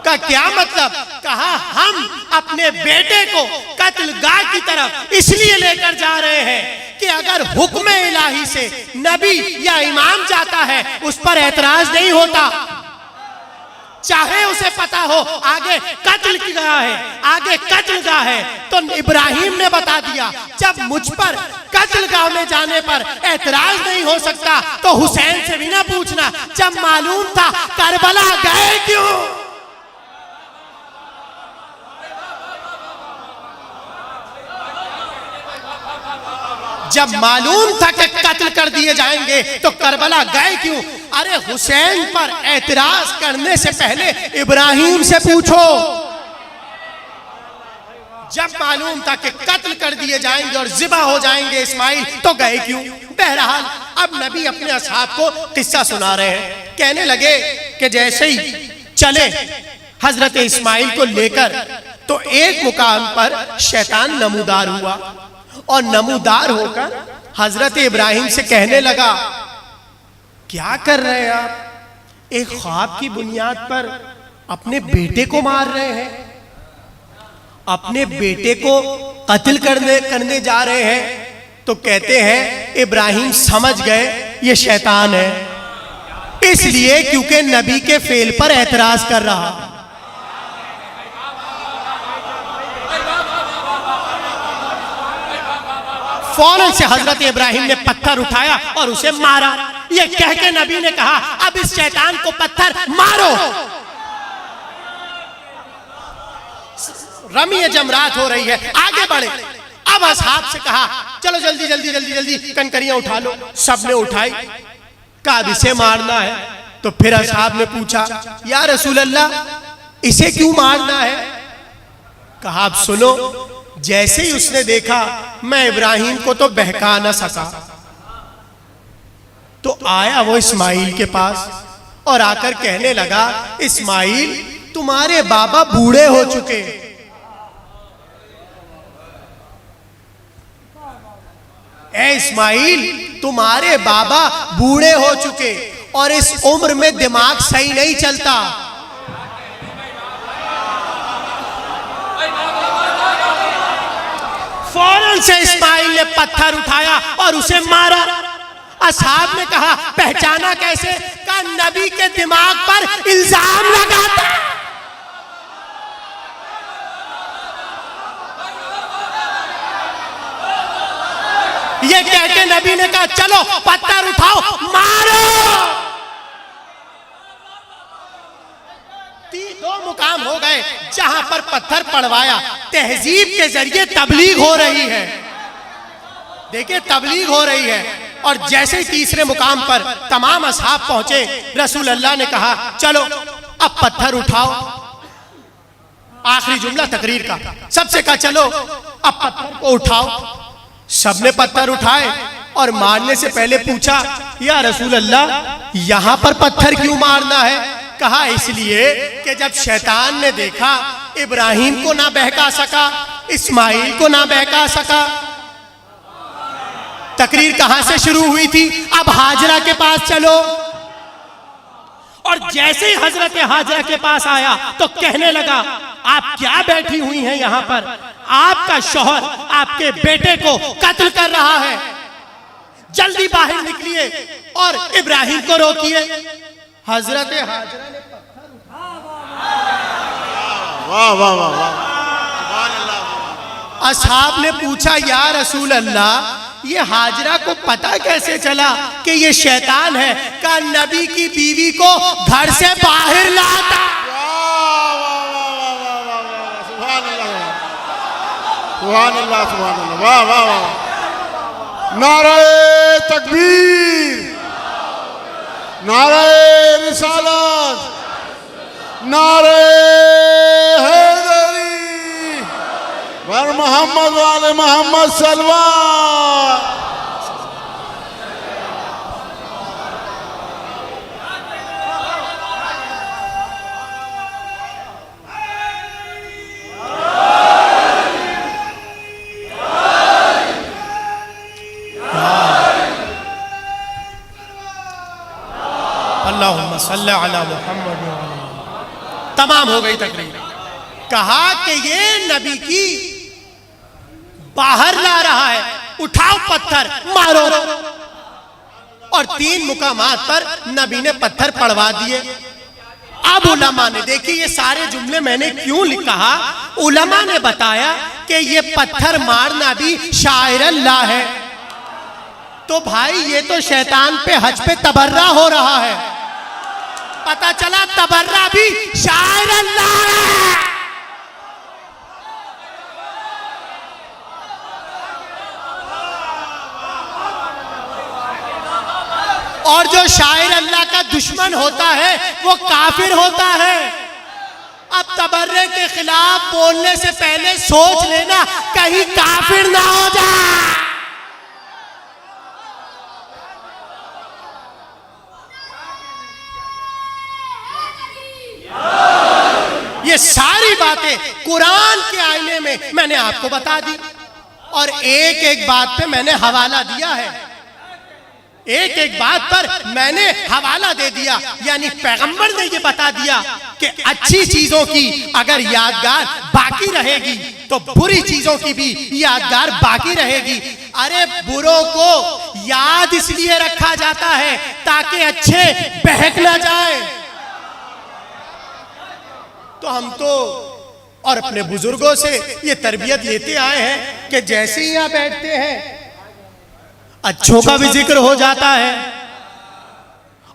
का क्या मतलब? कहा हम अपने बेटे को कत्लगाह की तरफ इसलिए लेकर जा रहे हैं कि अगर हुक्म इलाही से नबी या इमाम जाता है उस पर एतराज नहीं होता। चाहे उसे पता हो आगे कत्ल किया है, आगे कत्ल गाह है, तो इब्राहिम ने बता दिया जब मुझ पर कत्ल गाह में जाने पर एतराज नहीं हो सकता तो हुसैन से भी ना पूछना जब मालूम था करबला गए क्यों। जब मालूम था कि कत्ल कर दिए जाएंगे तो करबला गए क्यों। अरे हुसैन पर एतराज करने से पहले इब्राहिम से पूछो। जब मालूम था कि कत्ल कर दिए जाएंगे और जिबा हो जाएंगे इस्माइल तो गए क्यों। बहरहाल अब नबी अपने असहाब को किस्सा सुना रहे हैं। कहने लगे कि जैसे ही चले हजरत इस्माइल को लेकर तो एक मुकाम पर शैतान नमूदार हुआ और नमूदार होकर हजरत इब्राहिम से कहने लगा क्या कर रहे हैं आप, एक ख्वाब की बुनियाद पर अपने बेटे को मार रहे हैं, अपने बेटे को कत्ल करने जा रहे हैं। तो कहते हैं इब्राहिम समझ गए ये शैतान है, इसलिए क्योंकि नबी के फेल पर एतराज कर रहा। फौरन से हजरत इब्राहिम ने पत्थर उठाया और उसे मारा। ये कह के नबी ने कहा अब इस शैतान को पत्थर मारो। रमी जमरात हो रही है, आगे बढ़े। अब असहाब से कहा चलो जल्दी जल्दी जल्दी जल्दी कंकरियां उठा लो। सबने उठाई, कहा अब इसे मारना है। तो फिर असहाब ने पूछा या रसूल अल्लाह इसे क्यों मारना है। कहा अब सुनो, जैसे ही उसने देखा मैं इब्राहिम को तो बहका न सका तो आया वो इस्माइल के पास और आकर कहने लगा इस्माइल तुम्हारे बाबा बूढ़े हो चुके, ए इस्माइल तुम्हारे बाबा बूढ़े हो चुके और इस उम्र में दिमाग सही नहीं चलता। फौरन से इस्माइल ने पत्थर उठाया और उसे मारा। असहाब ने कहा पहचाना कैसे। कहा नबी के दिमाग पर इल्जाम लगाता। ये कह के नबी ने कहा चलो पत्थर उठाओ मारो। दो मुकाम हो गए जहां पर पत्थर पड़वाया। तहजीब के जरिए तबलीग हो रही है, देखिए तबलीग हो रही है। और जैसे ही तीसरे मुकाम पर तमाम असहाब पहुंचे रसूल अल्लाह ने कहा चलो अब पत्थर उठाओ। आखिरी जुमला तकरीर का, सबसे कहा चलो अब पत्थर को उठाओ। सबने पत्थर उठाए और मारने से पहले पूछा या रसूल अल्लाह यहां पर पत्थर क्यों मारना है। कहा इसलिए कि जब शैतान ने देखा इब्राहिम को ना बहका सका, इस्माइल को ना बहका सका। तकरीर कहां से शुरू हुई थी, अब हाजरा के पास चलो। और जैसे ही हजरत हाजरा के पास आया तो कहने लगा आप क्या बैठी हुई हैं यहां पर, आपका शौहर आपके बेटे को कत्ल कर रहा है, जल्दी बाहर निकलिए और इब्राहिम को रोकिए। हजरत हाजरा ने पत्थर वाह वाह वाह वाह। असहाब ने पूछा या रसूल अल्लाह ये हाजरा को पता कैसे चला कि ये शैतान है। का नबी की बीवी को घर से बाहर लाता। सुभान अल्लाह सुभान अल्लाह वाह वाह वाह। नारे तकबीर, नारे रिसालत, नारे हैदरी, वर मोहम्मद वाले मोहम्मद सलवार। अल्लाहुम्मा सल्ली अला मुहम्मद। तमाम हो गई तकरीर। कहा कि ये नबी की बाहर ला रहा है, उठाओ पत्थर मारो। और 3 मुकामात पर नबी ने पत्थर पड़वा दिए। अब उलमा ने, देखिए ये सारे जुमले मैंने क्यों कहा, उलमा ने बताया कि ये पत्थर मारना भी शायर अल्लाह है। तो भाई ये तो शैतान पे हज पे तबर्रा हो रहा है। पता चला तबर्रा भी शायर अल्लाह है। और जो शायर अल्लाह का दुश्मन होता है वो काफिर होता है। अब तबर्रे के खिलाफ बोलने से पहले सोच लेना कहीं काफिर ना हो जाए। ये सारी बातें कुरान के आईने में मैंने आपको बता दी और एक एक बात पे मैंने हवाला दिया है। एक एक बात पर मैंने हवाला दे दिया, यानी पैगंबर ने ये बता दिया कि अच्छी चीजों की अगर यादगार बाकी रहेगी तो बुरी चीजों की भी यादगार बाकी रहेगी। अरे बुरों को याद इसलिए रखा जाता है ताकि अच्छे बहक ना जाए। तो हम तो और अपने बुजुर्गों से ये तरबियत लेते आए हैं कि जैसे ही यहां बैठते हैं अच्छों का भी जिक्र हो जाता है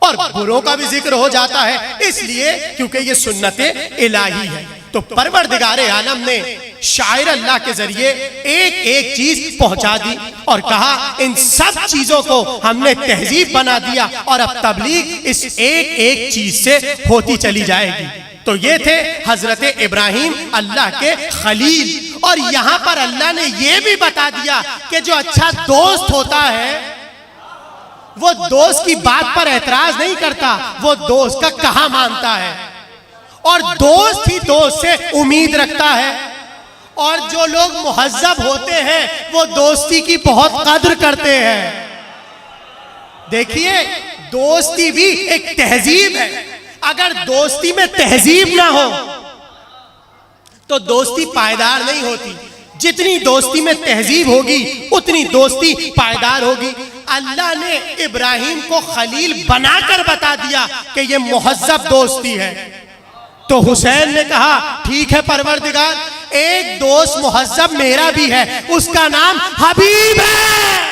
और बुरों का भी जिक्र हो जाता है, इसलिए क्योंकि ये सुन्नते इलाही है। तो परवरदिगारे आलम ने शायर अल्लाह के जरिए एक एक चीज पहुंचा दी और कहा इन सब चीजों को हमने तहजीब बना दिया और अब तबलीग इस एक एक चीज से होती चली जाएगी। तो ये थे हजरत इब्राहिम अल्लाह के खलील। और यहां पर अल्लाह ने यह भी बता दिया कि जो अच्छा दोस्त होता है वो दोस्त की बात पर एतराज नहीं करता, वो दोस्त का कहा मानता है और दोस्त ही दोस्त से उम्मीद रखता है। और जो लोग मुहज्जब होते हैं वो दोस्ती की बहुत कद्र करते हैं। देखिए दोस्ती भी एक तहजीब है। अगर दोस्ती में तहजीब ना हो तो दोस्ती पायदार नहीं होती। जितनी दोस्ती में तहजीब होगी उतनी दोस्ती पायदार होगी। अल्लाह ने इब्राहिम को खलील बनाकर बता दिया कि ये मुहज्जब दोस्ती है। तो हुसैन ने कहा ठीक है परवरदिगार, एक दोस्त मुहज्जब मेरा भी है, उसका नाम हबीब है।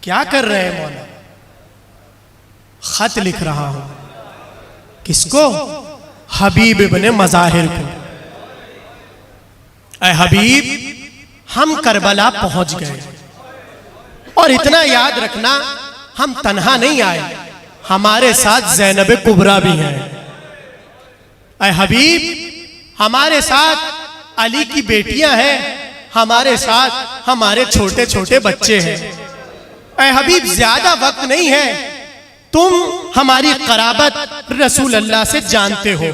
क्या कर रहे हैं मौला? खत लिख रहा हूं। किसको? हबीब इब्ने मज़ाहिर को। ऐ हबीब, हम करबला पहुंच गए और इतना याद रखना हम तन्हा नहीं आए, हमारे साथ ज़ैनब कुबरा भी हैं। ऐ हबीब, हमारे साथ अली की बेटियां हैं, हमारे साथ हमारे छोटे छोटे बच्चे हैं। ऐ हबीब, ज्यादा वक्त नहीं है, तुम हमारी कराबत रसूल अल्लाह से जानते हो,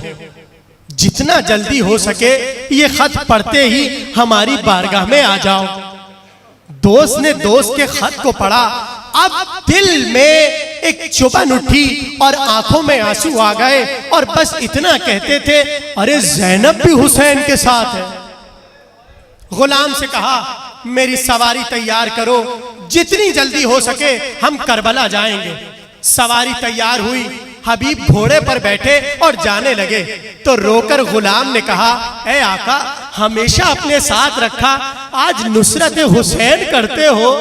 जितना जल्दी हो सके ये खत पढ़ते ही हमारी बारगाह में आ जाओ। दोस्त ने दोस्त के खत को पढ़ा। अब दिल में एक चुभन उठी और आंखों में आंसू आ गए और बस इतना कहते थे, अरे ज़ैनब भी हुसैन के साथ है। गुलाम से कहा मेरी सवारी तैयार करो, जितनी जल्दी हो सके हम करबला जाएंगे। सवारी तैयार हुई, हबीब घोड़े पर बैठे और जाने लगे। तो रोकर गुलाम ने कहा, ए आका, हमेशा अपने साथ रखा, आज नुसरत हुसैन करते हो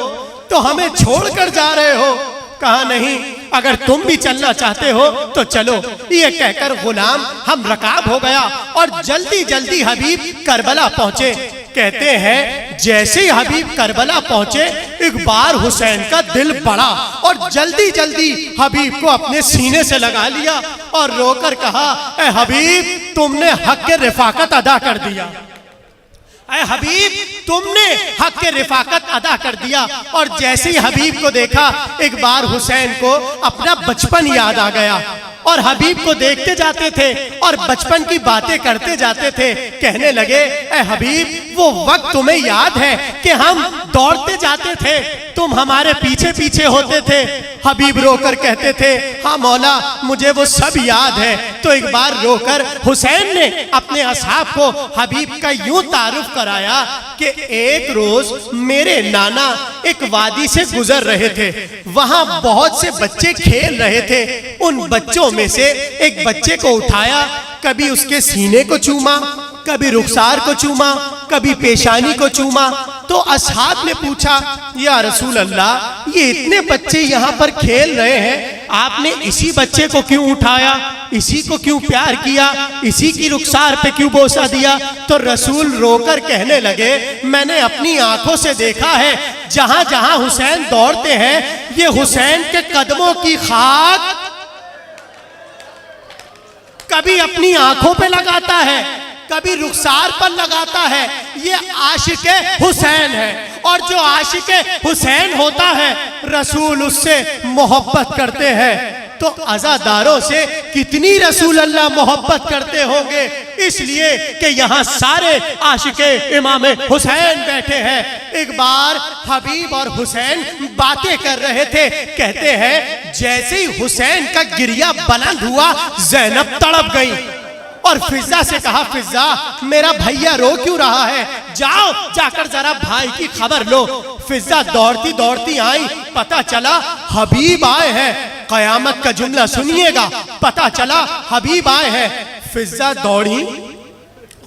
तो हमें छोड़कर जा रहे हो। कहा नहीं, अगर तुम भी चलना चाहते हो तो चलो। ये कहकर गुलाम हम रकाब हो गया और जल्दी जल्दी हबीब करबला पहुंचे। कहते हैं जैसे ही हबीब करबला पहुंचे एक बार हुसैन का दिल बढ़ा और जल्दी जल्दी हबीब को अपने सीने से लगा लिया और रोकर कहा, ए हबीब, तुमने हक के रिफाकत अदा कर दिया। ऐ हबीब, तुमने हक के रिफाकत अदा कर दिया। और जैसे ही हबीब को देखा एक बार हुसैन को अपना बचपन याद आ गया और हबीब को देखते जाते थे और बचपन की बातें करते जाते थे। कहने लगे, ए हबीब, वो वक्त तुम्हें याद है कि हम दौड़ते जाते थे, तुम हमारे पीछे पीछे होते थे। हबीब रोकर कहते थे, हाँ मौला, मुझे वो सब याद है। तो एक बार रोकर हुसैन ने अपने असहाब को हबीब का यूं तारुफ कराया कि एक रोज मेरे नाना एक वादी से गुजर रहे थे, वहां बहुत से बच्चे खेल रहे थे। उन बच्चों में से एक बच्चे को उठाया, कभी उसके सीने को चूमा, कभी रुखसार को चूमा, कभी पेशानी को चूमा। तो असहाब ने पूछा, या रसूल अल्लाह, ये इतने बच्चे यहाँ पर खेल रहे हैं, आपने इसी बच्चे को क्यों उठाया, इसी को क्यों प्यार किया, इसी की रुखसार पे क्यों बोसा दिया? तो रसूल रोकर कहने लगे, मैंने अपनी आंखों से देखा है, जहां जहां हुसैन दौड़ते हैं ये हुसैन के कदमों की खाक कभी अपनी आंखों पे लगाता है, कभी रुखसार पर लगाता है। ये आशिक हुसैन है, और जो आशिक हुसैन होता है रसूल उससे मोहब्बत करते हैं। तो अज़ादारों से कितनी रसूल अल्लाह मोहब्बत करते होंगे, इसलिए कि यहाँ सारे आशिके इमाम हुसैन बैठे हैं। एक बार हबीब और हुसैन बातें कर रहे थे, कहते हैं जैसे ही हुसैन का गिरिया बुलंद हुआ ज़ैनब तड़प गई और फिजा से कहा, फिजा मेरा भैया रो क्यों रहा है, जाओ जाकर जरा भाई की खबर लो। फिजा दौड़ती दौड़ती आई, पता चला हबीब आए हैं। कयामत का जुमला सुनिएगा, पता चला हबीब आए हैं। फिजा दौड़ी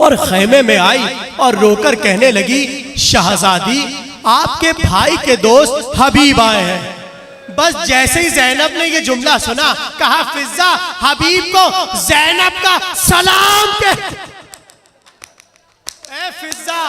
और खेमे में आई और रोकर कहने लगी, शहजादी आपके भाई के दोस्त हबीब आए हैं। बस जैसे ही ज़ैनब ने ये जुमला सुना, कहा, फिजा हबीब को ज़ैनब का सलाम कह। ए फिजा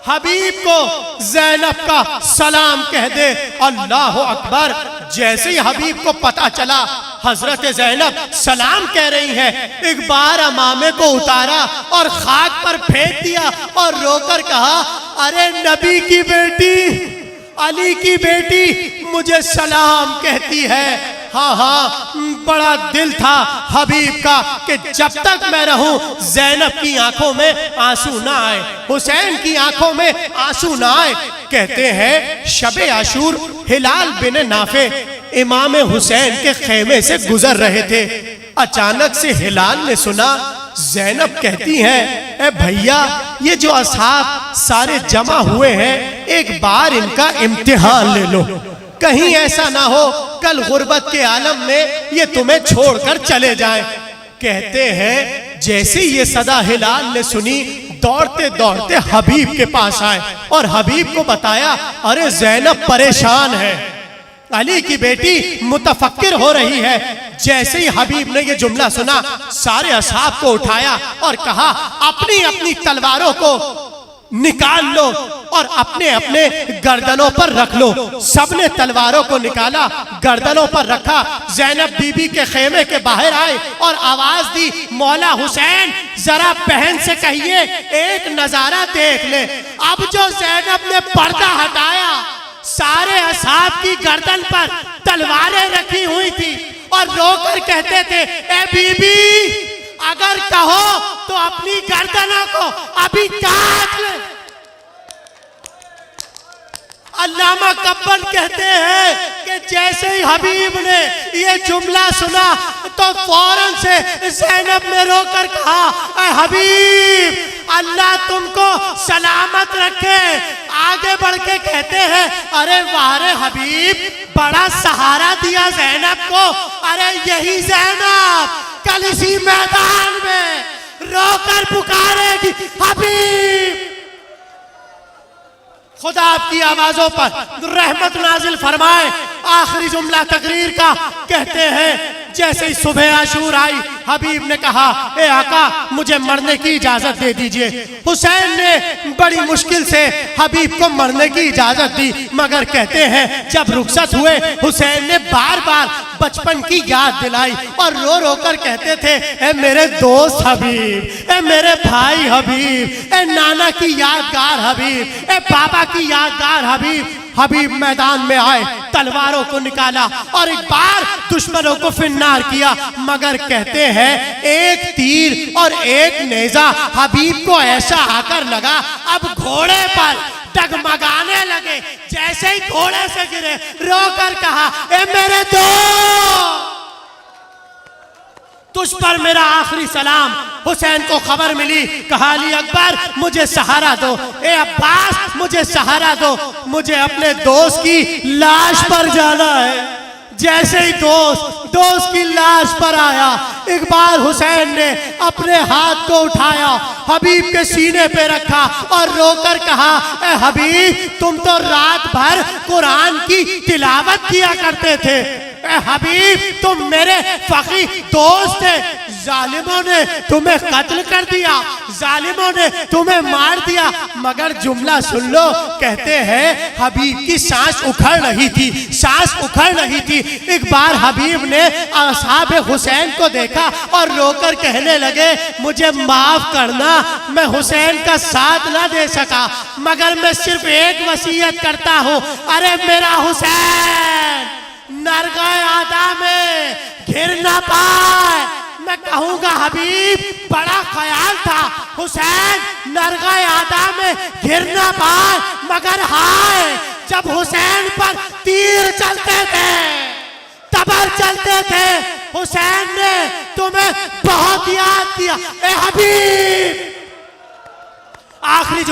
हबीब को ज़ैनब का सलाम कह दे। अल्लाह अकबर। जैसे ही हबीब को पता चला हजरत ज़ैनब सलाम कह रही है, एक बार अमामे को उतारा और खाक पर फेंक दिया और रोकर कहा, अरे नबी की बेटी, अली की बेटी मुझे सलाम कहती है। हाँ हाँ, बड़ा दिल था हबीब का कि जब तक मैं रहूं ज़ैनब की आंखों में आंसू ना आए, हुसैन की आंखों में आंसू ना आए। कहते हैं शबे आशूर हिलाल बिन नाफे इमाम हुसैन के खेमे से गुजर रहे थे। अचानक से हिलाल ने सुना ज़ैनब कहती है, ए भैया ये जो असहाब सारे जमा हुए हैं, एक बार इनका इम्तिहान ले लो, कहीं ऐसा ना हो कल गुर्बत के आलम में ये तुम्हें छोड़कर चले जाएं। कहते हैं जैसे ये सदा हिलाल ने सुनी, दौड़ते दौड़ते हबीब के पास आए और हबीब को बताया, अरे ज़ैनब परेशान है, अली की बेटी मुतफक्किर हो रही है। जैसे ही हबीब ने ये जुमला सुना, सारे असहाब को उठाया और कहा, अपनी अपनी तलवारों को निकाल लो और अपने अपने गर्दनों पर रख लो। सबने तलवारों को निकाला, गर्दनों पर रखा। ज़ैनब बीबी के खेमे के बाहर आए और आवाज दी, मौला हुसैन जरा बहन से कहिए एक नजारा देख ले। अब जो ज़ैनब ने पर्दा हटाया, सारे असहाब की गर्दन पर तलवारें रखी हुई थी और रोकर कहते थे, ए बीबी अगर कहो तो अपनी गर्दनों को अभी काट ले। अल्लामा कब्बन कहते हैं कि जैसे ही हबीब ने ये जुमला सुना तो फौरन से ज़ैनब ने रोकर कहा, ऐ हबीब अल्लाह तुमको सलामत रखे। आगे बढ़ के कहते हैं, अरे वारे हबीब बड़ा सहारा दिया ज़ैनब को। अरे यही ज़ैनब कल इसी मैदान में रोकर पुकारेगी, हबीब। खुदा आपकी आवाजों पर रहमत नाजिल फरमाए। आखिरी जुमला तकरीर का कहते हैं, जैसे ही सुबह आशूर आई, हबीब ने कहा, ए आका मुझे मरने की इजाजत दे दीजिए। हुसैन ने बड़ी मुश्किल से हबीब को मरने की इजाजत दी, मगर कहते हैं जब रुखसत हुए हुसैन ने बार बार बचपन की याद दिलाई और रो रो कर कहते थे, ए मेरे दोस्त हबीब, ए मेरे भाई हबीब, ए नाना की यादगार हबीब, ए बाबा की यादगार हबीब। हबीब मैदान में आए, तलवारों को निकाला और एक बार दुश्मनों को फिन्नार किया, मगर कहते हैं एक तीर और एक नेजा हबीब को ऐसा आकर लगा, अब घोड़े पर डगमगाने लगे। जैसे ही घोड़े से गिरे, रोकर कहा, ए मेरे दोस्त। तुझ पर मेरा आखिरी सलाम। हुसैन को खबर मिली, कहा अली अकबर मुझे सहारा दो, ए अब्बास मुझे सहारा दो, मुझे अपने दोस्त की लाश पर जाना है। जैसे ही दोस्त की लाश पर आया, इकबाल हुसैन ने अपने हाथ को उठाया, हबीब के सीने पे रखा और रोकर कहा, ए हबीब तुम तो रात भर कुरान की तिलावत किया करते थे, ए हबीब तुम मेरे फकीह दोस्त थे, जालिमों ने तुम्हें कत्ल कर दिया, जालिमों ने तुम्हें मार दिया। मगर जुमला सुन लो, कहते हैं हबीब की सांस उखड़ रही थी, सांस उखड़ रही थी। एक बार हबीब ने असहाब हुसैन को देखा और रोकर कहने लगे, मुझे माफ करना, मैं हुसैन का साथ ना दे सका, मगर मैं सिर्फ एक वसीयत करता हूँ, अरे मेरा हुसैन नरगाए आदा में घिर ना पाए। मैं कहूंगा हबीब बड़ा ख्याल था हुसैन नरगाए आदा में घिर ना पाए, मगर हाय जब हुसैन पर तीर चलते थे, तबर चलते थे, हुसैन ने तुम्हें बहुत याद किया। ए हबीब, आखिरी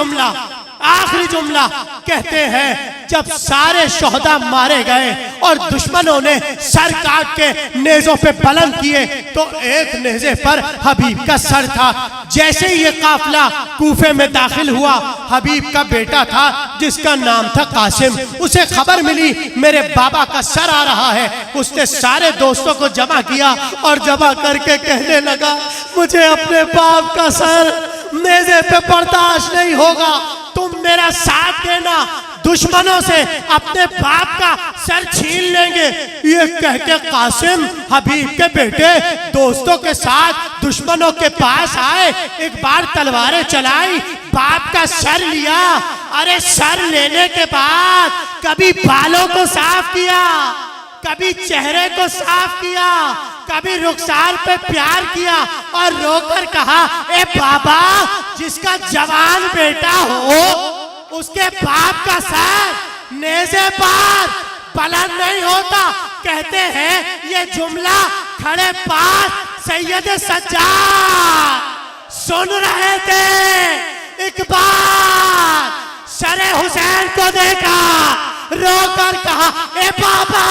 जुमला कहते हैं, जब सारे शोहदा मारे गए और दुश्मनों ने सर काट के नेज़ों पे बुलंद किए, तो एक नेज़े पर हबीब का सर था। जैसे ही ये काफिला कूफे में दाखिल हुआ, हबीब का बेटा था जिसका नाम था कासिम, उसे खबर मिली मेरे बाबा का सर आ रहा है। उसने सारे दोस्तों को जमा किया और जमा करके कहने लगा, मुझे अपने बाप का सर नेज़े पे बर्दाश्त नहीं होगा, तुम मेरा साथ देना, दुश्मनों से अपने बाप का सर छीन लेंगे। ये कह के कासिम हबीब के बेटे दोस्तों के साथ दुश्मनों के पास आए, एक बार तलवारें चलाई, बाप का सर लिया। अरे सर लेने के बाद कभी बालों को साफ किया, कभी चेहरे को साफ किया, कभी रुखसार पे प्यार किया और रोकर कहा, ए बाबा जिसका जवान बेटा हो उसके बाप का सर नेज़े पर बुलंद नहीं होता। कहते हैं ये जुमला खड़े पास सैयद सज्जाद सुन रहे थे। एक बार सरे हुसैन को देखा, रोकर कहा, ए बाबा